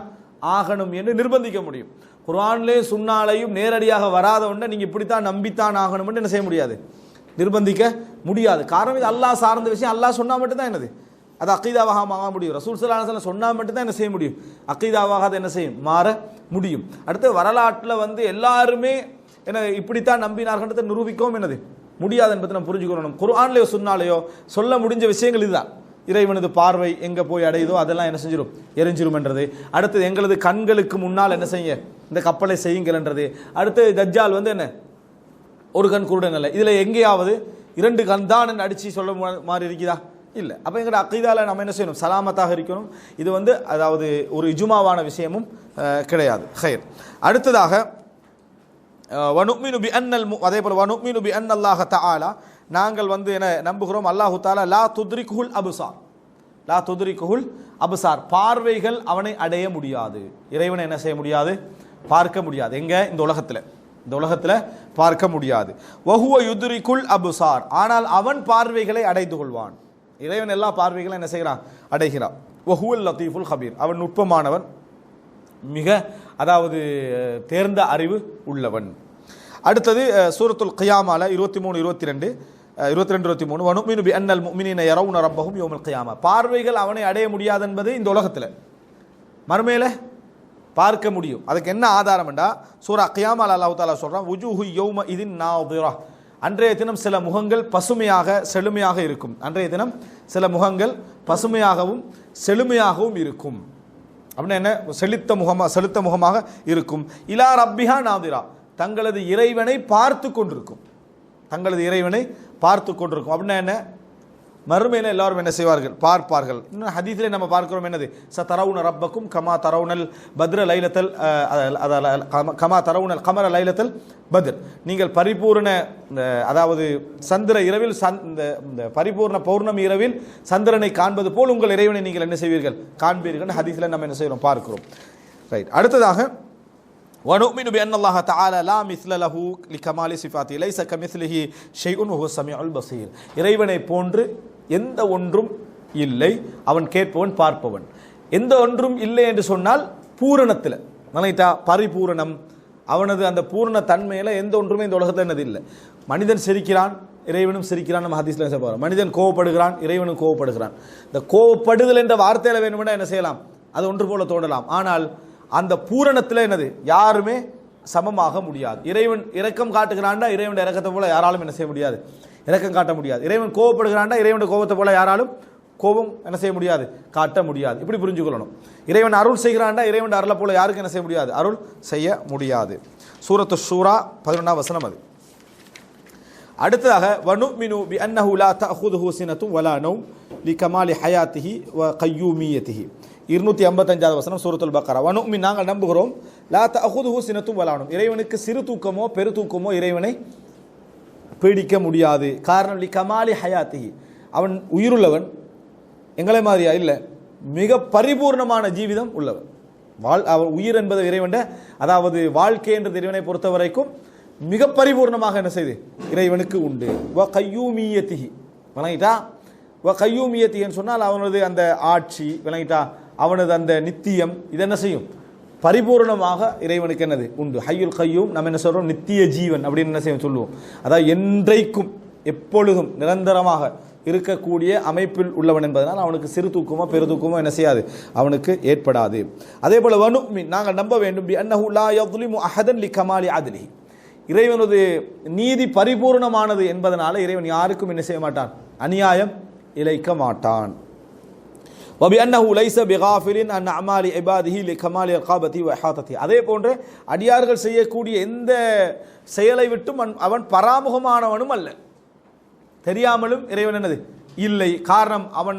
ஆகணும் என்று நிர்பந்திக்க முடியும். குர்ஆன்லேயும் சுன்னாலையும் நேரடியாக வராத ஒன்றை நீங்கள் இப்படித்தான் நம்பித்தான் ஆகணும் என்று என்ன செய்ய முடியாது, நிர்பந்திக்க முடியாது. காரணம் இது அல்லாஹ் சார்ந்த விஷயம். அல்லாஹ் சொன்னால் மட்டும்தான் என்னது, அது அக்கீதாவாக மாற முடியும். ரசூல் ஸல்லல்லாஹு அலைஹி வஸல்லம் சொன்னால் மட்டும்தான் என்ன செய்ய முடியும், அக்கீதாவாக அதை என்ன செய்யும், மாற முடியும். அடுத்து வரலாற்றில் வந்து எல்லாருமே என்ன இப்படித்தான் நம்பினார்ன்றதை நிரூபிக்கவும் என்னது முடியாது என்பதை நம்ம புரிஞ்சுக்கணும். குர்ஆன்லையோ சுன்னாலையோ சொல்ல முடிஞ்ச விஷயங்கள் இதுதான். இறைவனது பார்வை எங்கே போய் அடையுதோ அதெல்லாம் என்ன செஞ்சிடும், எரிஞ்சிரும் என்றது. அடுத்தது எங்களது கண்களுக்கு முன்னால் என்ன செய்ய, இந்த கப்பலை செய்யுங்கள் என்றது. அடுத்து தஜ்ஜால் வந்து என்ன ஒரு கண் குருடன் இல்லை, இதில் எங்கேயாவது 2 கண் தான் அடித்து சொல்ல மாதிரி இருக்குதா, இல்லை. அப்போ எங்களோட அக்கீதாவில் நம்ம என்ன செய்யணும், சலாமத்தாக இருக்கணும். இது வந்து அதாவது ஒரு இஜ்மாவான விஷயமும் கிடையாது. ஹைர். அடுத்ததாக வனுமினு பி அன்னல், அதே போல் வனுமினு பி அன்னல்லாஹ தஆலா, நாங்கள் வந்து என்ன நம்புகிறோம், அல்லாஹு தஆலா லா துத்ரிகுல் அப்சார், லா துத்ரிகுல் அப்சார், பார்வைகள் அவனை அடைய முடியாது. இறைவனை என்ன செய்ய முடியாது, பார்க்க முடியாது. எங்க, இந்த உலகத்தில் பார்க்க முடியாது. வஹுவ யுத்ரிகுல் அப்சார், ஆனால் அவன் பார்வைகளை அடைந்து கொள்வான். இறைவன் எல்லா பார்வைகளும் என்ன செய்கிறான், அடைகிறான். வஹுவல் லத்தீஃபுல் ஹபீர், அவன் நுட்பமானவன், மிக அதாவது தேர்ந்த அறிவு உள்ளவன். அடுத்தது சூரத்துல் கியாமால 23 22 வனுமினு பி அன்னல் முஃமினீன யரவுன ரப்பஹும் யௌமல் கியாமா, பார்வைகள் அவனை அடைய முடியாது என்பது இந்த உலகத்தில், மறுமையில பார்க்க முடியும். அதுக்கு என்ன ஆதாரம் என்றா சூரா கியாமால அல்லாஹ் தஆலா சொல்றான், வுஜூஹு யௌம இதின் நாதிரா, அன்றைய தினம் சில முகங்கள் பசுமையாக செழுமையாக இருக்கும். அன்றைய தினம் சில முகங்கள் பசுமையாகவும் செழுமையாகவும் இருக்கும். அப்படின்னா என்ன, செலுத்த முகமாக இருக்கும். இலா ரப்பிஹா நாதிரா, தங்களது இறைவனை பார்த்து கொண்டிருக்கும், தங்களது இறைவனை பார்த்து கொண்டிருக்கும். அப்படின்னா என்ன, மறுமையில் எல்லாரும் என்ன செய்வார்கள், பார்ப்பார்கள். இன்னும் ஹதீஸிலே நம்ம பார்க்கிறோம் என்னது, சதரவுன ரப்பக்கும் கமா தரவுனல் பத்ர லைலத்தல் கமா தரவுனல் கமர லைலத்தல் பத்ர், நீங்கள் பரிபூர்ண அதாவது சந்திர இரவில் இந்த பரிபூர்ண பௌர்ணமி இரவில் சந்திரனை காண்பது போல் உங்கள் இறைவனை நீங்கள் என்ன செய்வீர்கள், காண்பீர்கள். ஹதீஸில் நம்ம என்ன செய்கிறோம், பார்க்கிறோம். ரைட். அடுத்ததாக வனுமினு பி அன்னல்லாஹ தஆலா லா மிஸ்ல லஹு லிகமாலி சிஃபாத்தி லைஸ கமிஸ்லிஹி ஷைஉன் வஹுவ ஸமீஉல் பஸீர், இறைவனை போன்று எந்த ஒன்றும் இல்லை, அவன் கேட்பவன் பார்ப்பவன். எந்த ஒன்றும் இல்லை என்று சொன்னால் பூரணத்தில் நினைத்தா பரிபூரணம், அவனது அந்த பூரண தன்மையில் எந்த ஒன்றுமே இந்த உலகத்தில் என்னது இல்லை. மனிதன் சிரிக்கிறான், இறைவனும் சிரிக்கிறான். நம்ம ஹதீஸ்ல சொல்றோம், மனிதன் கோவப்படுகிறான், இறைவனும் கோவப்படுகிறான். இந்த கோவப்படுதல் என்ற வார்த்தையில வேணும்னா என்ன செய்யலாம், அது ஒன்று போல தோன்றலாம். ஆனால் அந்த பூரணத்தில் என்னது யாருமே சமமாக முடியாது. இறைவன் இரக்கம் காட்டுகிறான்டா, இறைவன் இரக்கத்தை போல யாராலும் என்ன செய்ய முடியாது, இரக்கம் காட்ட முடியாது. இறைவன் கோவப்படுகிறான்டா, இறைவன் கோபத்தை போல யாராலும் கோபம் என்ன செய்ய முடியாது, காட்ட முடியாது. இப்படி புரிஞ்சுக்கொள்ளணும். இறைவன் அருள் செய்கிறான்டா, இறைவன் அருளை போல யாருக்கும் என்ன செய்ய முடியாது, அருள் செய்ய முடியாது. சூரத்து ஷூரா 11ஆம் வசனம் அது. அடுத்ததாக வனுமினு பி அன்னஹு லா தஅஹுதுஹு சினத்தும் வலா நௌம் லிகமாலி ஹயாத்திஹி வ கய்யூமியத்திஹி 255வது வசனம் சூரத்துல் பக்கரா. வனுமின், நாங்கள் நம்புகிறோம், லா தஅஹுதுஹு சினத்தும் வலா நௌம், இறைவனுக்கு சிறு தூக்கமோ பெரு தூக்கமோ இறைவனை பீடிக்க முடியாது. காரணம் லிகமாலி ஹயாத்திஹி, அவன் உயிருள்ளவன், எங்களை மாதிரியா இல்லை, மிக பரிபூர்ணமான ஜீவிதம் உள்ளவன். அவன் உயிர் என்பது இறைவன், அதாவது வாழ்க்கை என்ற இறைவனை பொறுத்த வரைக்கும் மிக பரிபூர்ணமாக என்ன செய்து இறைவனுக்கு உண்டு. வ கய்யூமியத்திஹி, விளங்கிட்டா, வ கய்யூமியத்தின்னு சொன்னால் அவனது அந்த ஆட்சி, விளங்கிட்டா, அவனது அந்த நித்தியம், இது என்ன செய்யும், பரிபூர்ணமாக இறைவனுக்கு என்னது உண்டு. ஹய்யுல் கய்யூம் நம்ம என்ன சொல்றோம், நித்திய ஜீவன் அப்படின்னு என்ன செய்யும் சொல்லுவோம். அதாவது என்றைக்கும் எப்பொழுதும் நிரந்தரமாக இருக்கக்கூடிய அமைப்பில் உள்ளவன் என்பதனால் அவனுக்கு சிறு தூக்கமோ பெரு தூக்கமோ என்ன செய்யாது, அவனுக்கு ஏற்படாது. அதே போல வனுமின், நாங்கள் நம்ப வேண்டும், பி அன்னஹு லா யظ்லிமு அஹதன் லிகமாலி அத்லிஹி, இறைவனது நீதி பரிபூர்ணமானது என்பதனால இறைவன் யாருக்கும் என்ன செய்ய மாட்டான், அநியாயம் இழைக்க மாட்டான். وَبِأَنَّهُ لَيْسَ بِغَافِلٍ عَنْ أَعْمَالِ عِبَادِهِ لِكَمَالِ رَقَابَتِهِ وَإِحَاطَتِهِ. அதே போன்று அடியார்கள் செய்யக்கூடிய எந்த செயலை விட்டும் அவன் பராமுகமானவனும் அல்ல. தெரியாமலும் இறைவன் என்னது இல்லை. காரணம் அவன்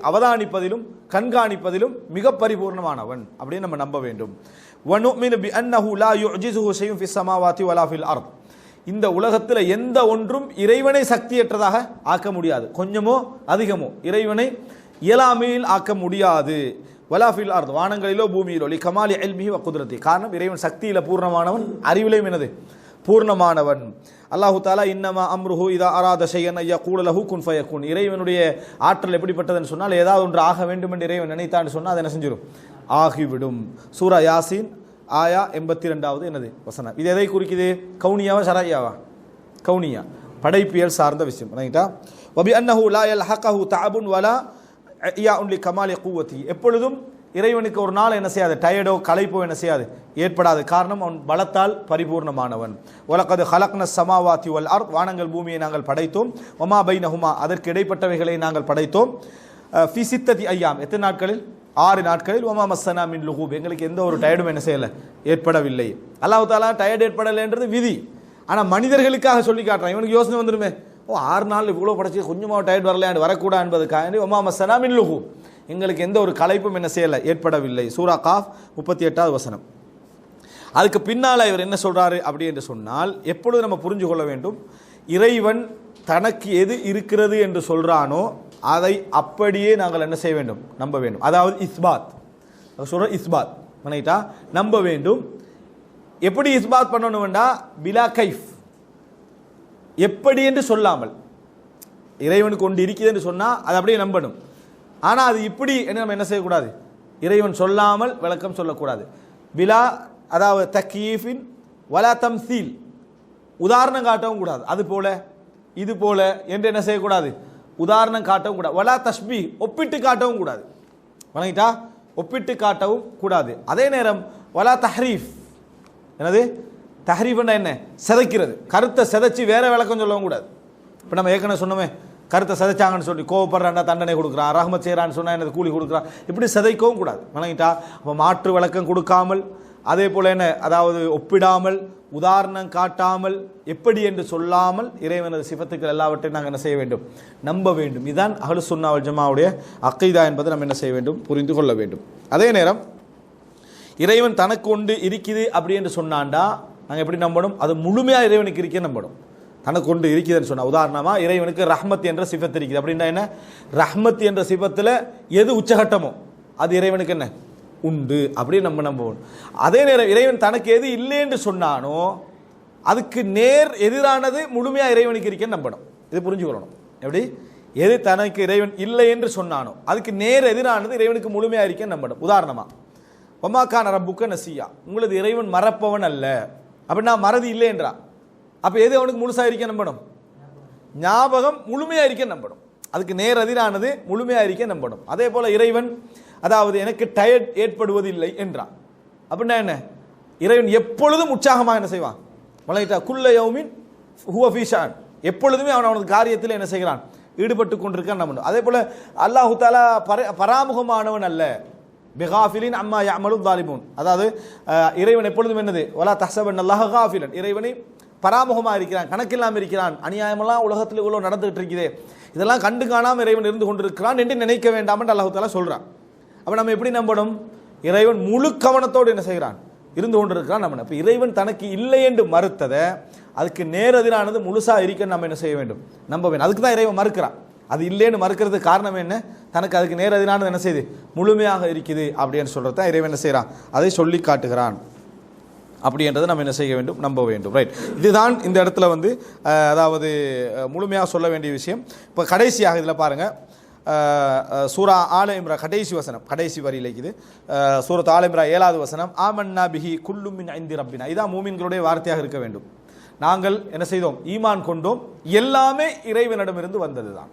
அவதானிப்பதிலும் கண்காணிப்பதிலும் மிக பரிபூர்ணமானவன் அப்படின்னு நம்ம நம்ப வேண்டும். وَنُؤْمِنُ بِأَنَّهُ لَا يُعْجِزُهُ شَيْءٌ فِي السَّمَاوَاتِ وَلَا فِي الْأَرْضِ. இந்த உலகத்தில் எந்த ஒன்றும் இறைவனை சக்தியற்றதாக ஆக்க முடியாது. கொஞ்சமோ அதிகமோ இறைவனை இயலாமையில் ஆக்க முடியாது. வலா ஃபில் அர்த், வானங்களிலோ பூமியிலோ, லிகமாலி இல்மிஹி வ குத்ரத்தி, காரணம் இறைவன் சக்தியில பூர்ணமானவன், அறிவிலையும் என்னது பூர்ணமானவன். அல்லாஹு தஆலா இன்னமா அம்ருஹு இதா அராத ஷைஅன் யகூல லஹு குன் ஃபயகுன். இறைவனுடைய ஆற்றல் எப்படிப்பட்டதுன்னு சொன்னால், ஏதாவது ஒன்று ஆக வேண்டும் என்று இறைவன் நினைத்தான்னு சொன்னால் அதை என்ன செஞ்சிடும், ஆகிவிடும். சூரா யாசீன் ஆயா 82வது என்னது வசனம். இது எதை குறிக்குது? கவுனியாவா ஷரய்யாவா? கவுனியா, படைப்பியல் சார்ந்த விஷயம். ரைட்டா? வபி அன்னஹு லா யல்ஹகஹு தஅபுன் வலா இயாஉன் லிகமாலி குவத்தி. எப்பொழுதும் இறைவனுக்கு ஒரு நாள் என்ன செய்யாது, டயர்டோ களைப்போ என்ன செய்யாது, ஏற்படாது. காரணம் அவன் பலத்தால் பரிபூர்ணமானவன். வலகத் ஹலக்ன ஸமாவாதி வல் அர்த், வானங்கள் பூமியை நாங்கள் படைத்தோம். வமா பைனஹுமா, அதற்கு இடைப்பட்டவைகளை நாங்கள் படைத்தோம். ஃபி சித்ததி ஐயாம், எத்தனை நாட்களில்? 6 நாட்களில். வமா மஸ்ஸனா மின் லுகூப், எங்களுக்கு எந்த ஒரு டயர்டும் என்ன செய்யலை, ஏற்படவில்லை. அல்லாஹ் தஆலா டயர்ட் ஏற்படலைன்றது விதி. ஆனால் மனிதர்களுக்காக சொல்லி காட்டுறான். இவனுக்கு யோசனை வந்துருமே, 6 நாள் இவ்வளோ படைச்சி கொஞ்சமாக டயர்ட் வரலையாண்டு வரக்கூடாது என்பதுக்காக வமா மஸ்ஸனா மின் லுகூப், எங்களுக்கு எந்த ஒரு களைப்பும் என்ன செய்யலை, ஏற்படவில்லை. சூரா காஃப் 38வது வசனம். அதுக்கு பின்னால் இவர் என்ன சொல்றாரு அப்படி என்று சொன்னால், எப்பொழுது நம்ம புரிஞ்சு கொள்ள வேண்டும், இறைவன் தனக்கு எது இருக்கிறது என்று சொல்றானோ அதை அப்படியே நாங்கள் என்ன செய்ய வேண்டும், நம்ப வேண்டும். அதாவது இஸ்பாத் சொல்ற இஸ்பாத் பண்ணிட்டா நம்ப வேண்டும். எப்படி இஸ்பாத் பண்ணணும் வேண்டா, பிலா கைஃப், எப்படி என்று சொல்லாமல். இறைவனுக்கு ஒன்று இருக்குது என்று சொன்னால் அதை அப்படியே நம்பணும். ஆனால் அது இப்படி என்று நம்ம என்ன செய்யக்கூடாது, இறைவன் சொல்லாமல் விளக்கம் சொல்லக்கூடாது. பிலா, அதாவது தக்கீஃபின் வலா தம்சீல், உதாரணம் காட்டவும் கூடாது. அது போல இது போல என்று என்ன செய்யக்கூடாது, உதாரணம் காட்டவும் கூடாது. வலா தஷ்பீ, ஒப்பிட்டு காட்டவும் கூடாது. வணங்கிட்டா, ஒப்பிட்டு காட்டவும் கூடாது. அதே நேரம் வலா தஹ்ரீஃப், என்னது தஹ்ரீஃப்னா என்ன, சிதைக்கிறது, கருத்தை சிதைச்சி வேற விளக்கம் சொல்லவும் கூடாது. இப்போ நம்ம ஏற்கனவே சொன்னோமே, கருத்தை சிதைச்சாங்கன்னு சொல்லி கோவப்படுறான்னா தண்டனை கொடுக்குறான், ரஹ்மத் செய்கிறான்னு சொன்னால் என்னது கூலி கொடுக்குறான், இப்படி சிதைக்கவும் கூடாது. வணங்கிட்டா, அப்போ மாற்று விளக்கம் கொடுக்காமல், அதே போல் என்ன, அதாவது ஒப்பிடாமல், உதாரணம் காட்டாமல், எப்படி என்று சொல்லாமல் இறைவனது சிஃபத்துக்கள் எல்லாவற்றையும் நாங்கள் என்ன செய்ய வேண்டும், நம்ப வேண்டும். இதுதான் அஹ்லுஸ் சுன்னா வல் ஜமாவுடைய அக்கீதா என்பதை நம்ம என்ன செய்ய வேண்டும், புரிந்து கொள்ள வேண்டும். அதே நேரம் இறைவன் தனக்கு ஒன்று இருக்குது அப்படி என்று சொன்னாண்டா நாங்கள் எப்படி நம்பணும், அது முழுமையாக இறைவனுக்கு இருக்கே நம்பணும். தனக்கு ஒன்று இருக்குதுன்னு சொன்னால், உதாரணமாக இறைவனுக்கு ரஹ்மத் என்ற சிஃபத் இருக்குது அப்படின்னா என்ன, ரஹ்மத் என்ற சிஃபத்தில் எது உச்சகட்டமோ அது இறைவனுக்கு என்ன உண்டு அப்படின்னு நம்ம நம்பணும். அதே நேரம் இறைவன் தனக்கு எது இல்லை என்று சொன்னானோ அதுக்கு நேர் எதிரானது முழுமையாக இறைவனுக்கு இருக்கேன்னு நம்பணும். இது புரிஞ்சுக்கொள்ளணும். எப்படி, எது தனக்கு இறைவன் இல்லை என்று சொன்னானோ அதுக்கு நேர் எதிரானது இறைவனுக்கு முழுமையாக இருக்கேன்னு நம்பணும். உதாரணமாக ஒமாக்கான ரப்புக்க நசியா, உங்களது இறைவன் மறப்பவன் அல்ல அப்படின்னா மறதி இல்லை என்றா, அப்போ எது அவனுக்கு முழுசாக இருக்க நம்பணும், ஞாபகம் முழுமையாக இருக்க நம்பணும். அதுக்கு நேர் எதிரானது முழுமையாக இருக்க நம்பணும். அதே போல் இறைவன், அதாவது எனக்கு டயர்ட் ஏற்படுவதில்லை என்றான் அப்படின்னா என்ன, இறைவன் எப்பொழுதும் உற்சாகமாக என்ன செய்வான், வளையிட்டா குல்ல யௌமின் ஹுவ ஃபீ ஷான், எப்பொழுதுமே அவனது காரியத்தில் என்ன செய்கிறான், ஈடுபட்டு கொண்டிருக்கான் நம்பணும். அதே போல் அல்லாஹு தஆலா பராமுகமானவன் அல்ல, பிகாஃபிலின் அம்மா யஅமலு ஸாலிமூன், அதாவது இறைவன் எப்பொழுதும் என்னது, வலா தஹ்சபன் அல்லாஹ காஃபிலன், இறைவனை பராமுகமாக இருக்கிறான், கணக்கில்லாமல் இருக்கிறான், அநியாயமெல்லாம் உலகத்தில் இவ்வளோ நடந்துகிட்டு இருக்குது, இதெல்லாம் கண்டு காணாமல் இறைவன் இருந்து கொண்டிருக்கிறான் என்று நினைக்க வேண்டாம் என்று அல்லாஹ் தஆலா சொல்கிறான். அப்போ நம்ம எப்படி நம்பணும், இறைவன் முழு கவனத்தோடு என்ன செய்கிறான், இருந்து கொண்டிருக்கிறான் நம்பணும். இப்போ இறைவன் தனக்கு இல்லை என்று மறுத்ததை அதுக்கு நேரெதிரானது முழுசாக இருக்க நம்ம என்ன செய்ய வேண்டும், நம்ப வேண்டும். அதுக்கு தான் இறைவன் மறுக்கிறான். அது இல்லைன்னு மறுக்கிறதுக்கு காரணம் என்ன, தனக்கு அதுக்கு நேரெதிரானது என்ன செய்யுது, முழுமையாக இருக்குது அப்படின்னு சொல்கிறது தான் இறைவன் என்ன செய்கிறான், அதை சொல்லி காட்டுகிறான். அப்படின்றத நம்ம என்ன செய்ய வேண்டும், நம்ப வேண்டும். ரைட், இதுதான் இந்த இடத்துல அதாவது முழுமையாக சொல்ல வேண்டிய விஷயம். இப்போ கடைசியாக இதில் பாருங்கள், சூரா ஆல இம்ரான் கடைசி வசனம், கடைசி வரியில் இருக்குது சூரத் ஆல இம்ரான் 7வது வசனம், ஆமன்னா பிஹி குல்லும் மின் இந்தி ரப்பினா. இதான் மூமின்களுடைய வார்த்தையாக இருக்க வேண்டும். நாங்கள் என்ன செய்தோம், ஈமான் கொண்டோம், எல்லாமே இறைவனிடமிருந்து வந்தது தான்.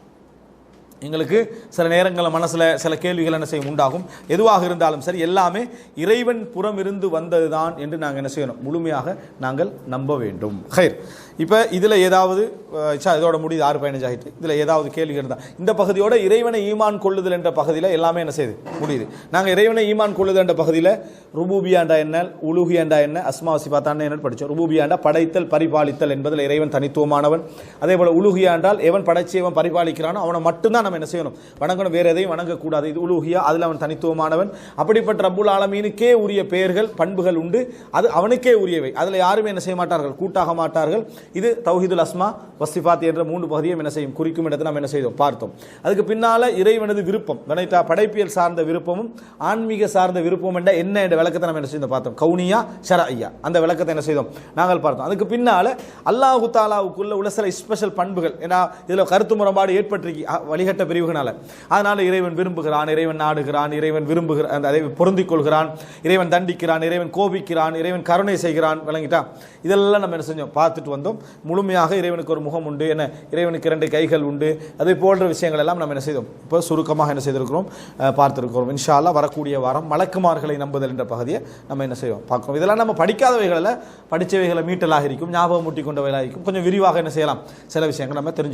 எங்களுக்கு சில நேரங்களில் மனசில் சில கேள்விகள் என்ன செய்யும் உண்டாகும். எதுவாக இருந்தாலும் சரி எல்லாமே இறைவன் புறம் இருந்து வந்தது தான் என்று நாங்கள் என்ன செய்யணும், முழுமையாக நாங்கள் நம்ப வேண்டும். ஹைர், இப்போ இதில் ஏதாவது இதோட முடியுது 6:15 ஆகிட்டு. இதில் ஏதாவது கேள்வி இருந்தால் இந்த பகுதியோட இறைவனை ஈமான் கொள்ளுதல் என்ற பகுதியில் எல்லாமே என்ன செய்யுது முடியுது. நாங்கள் இறைவனை ஈமான் கொள்ளுதல் என்ற பகுதியில் ருபூபியாண்டா என்ன, உலுஹியாண்டா என்ன, அஸ்மா சிபாத்தாண்டா என்ன படித்தோம். ருபூபியாண்டா படைத்தல் பரிபாலித்தல் என்பதில் இறைவன் தனித்துவமானவன். அதே போல் உலுஹியாண்டால் எவன் படைச்சி எவன் பரிபாலிக்கிறானோ அவனை மட்டும்தான் நம்ம என்ன செய்யணும், வணங்கணும், வேறு எதையும் வணங்கக்கூடாது. இது உலுஹியா, அதில் அவன் தனித்துவமானவன். அப்படிப்பட்ட ரப்புல் ஆலமீனுக்கே உரிய பெயர்கள் பண்புகள் உண்டு, அது அவனுக்கே உரியவை. அதில் யாருமே என்ன செய்ய மாட்டார்கள், கூட்டாக மாட்டார்கள். இது தௌஹீதுல் அஸ்மா வசிஃபாத் என்ற 3 பகுதியும் என்ன செய்யும் குறிக்கும் இடத்தை நம்ம என்ன செய்தோம் பார்த்தோம். அதுக்கு பின்னால இறைவனது விருப்பம், படைப்பியல் சார்ந்த விருப்பமும் ஆன்மீக சார்ந்த விருப்பம் என்ற என்ன என்ற விளக்கத்தை நம்ம என்ன செய்தோம் பார்த்தோம். கவுனியா ஷரஇய்யா அந்த விளக்கத்தை என்ன செய்தோம் நாங்கள் பார்த்தோம். அதுக்கு பின்னால அல்லாஹு தாலாவுக்குள்ள உள்ள சில ஸ்பெஷல் பண்புகள், ஏன்னா இதில் கருத்து முரண்பாடு ஏற்பட்டிருக்கு வழிகட்ட பிரிவுகளால. அதனால இறைவன் விரும்புகிறான், இறைவன் நாடுகிறான், இறைவன் விரும்புகிறான், அதை பொருந்திக் கொள்கிறான், இறைவன் தண்டிக்கிறான், இறைவன் கோபிக்கிறான், இறைவன் கருணை செய்கிறான். விளங்கிட்டா, இதெல்லாம் நம்ம என்ன செஞ்சோம் பார்த்துட்டு வந்தோம். முழுமையாக இறைவனுக்கு ஒரு முகம் உண்டு, என்ன இறைவனுக்கு 2 கைகள் உண்டு, அதே போன்ற விஷயங்கள் எல்லாம் நம்ம என்ன செய்தோம் இப்போ சுருக்கமாக என்ன செய்திருக்கிறோம் பார்த்திருக்கிறோம். இன்ஷா அல்லாஹ் வரக்கூடிய வாரம் மலக்குமார்களை நம்புதல் என்ற பகுதியை நம்ம என்ன செய்வோம் பார்க்கிறோம். இதெல்லாம் நம்ம படிக்காதவைகளில் படித்தவைகளை மீட்டலாக இருக்கும், ஞாபகம் மூட்டி கொண்டவைகளாக இருக்கும். கொஞ்சம் விரிவாக என்ன செய்யலாம், சில விஷயங்கள் நம்ம தெரிஞ்சு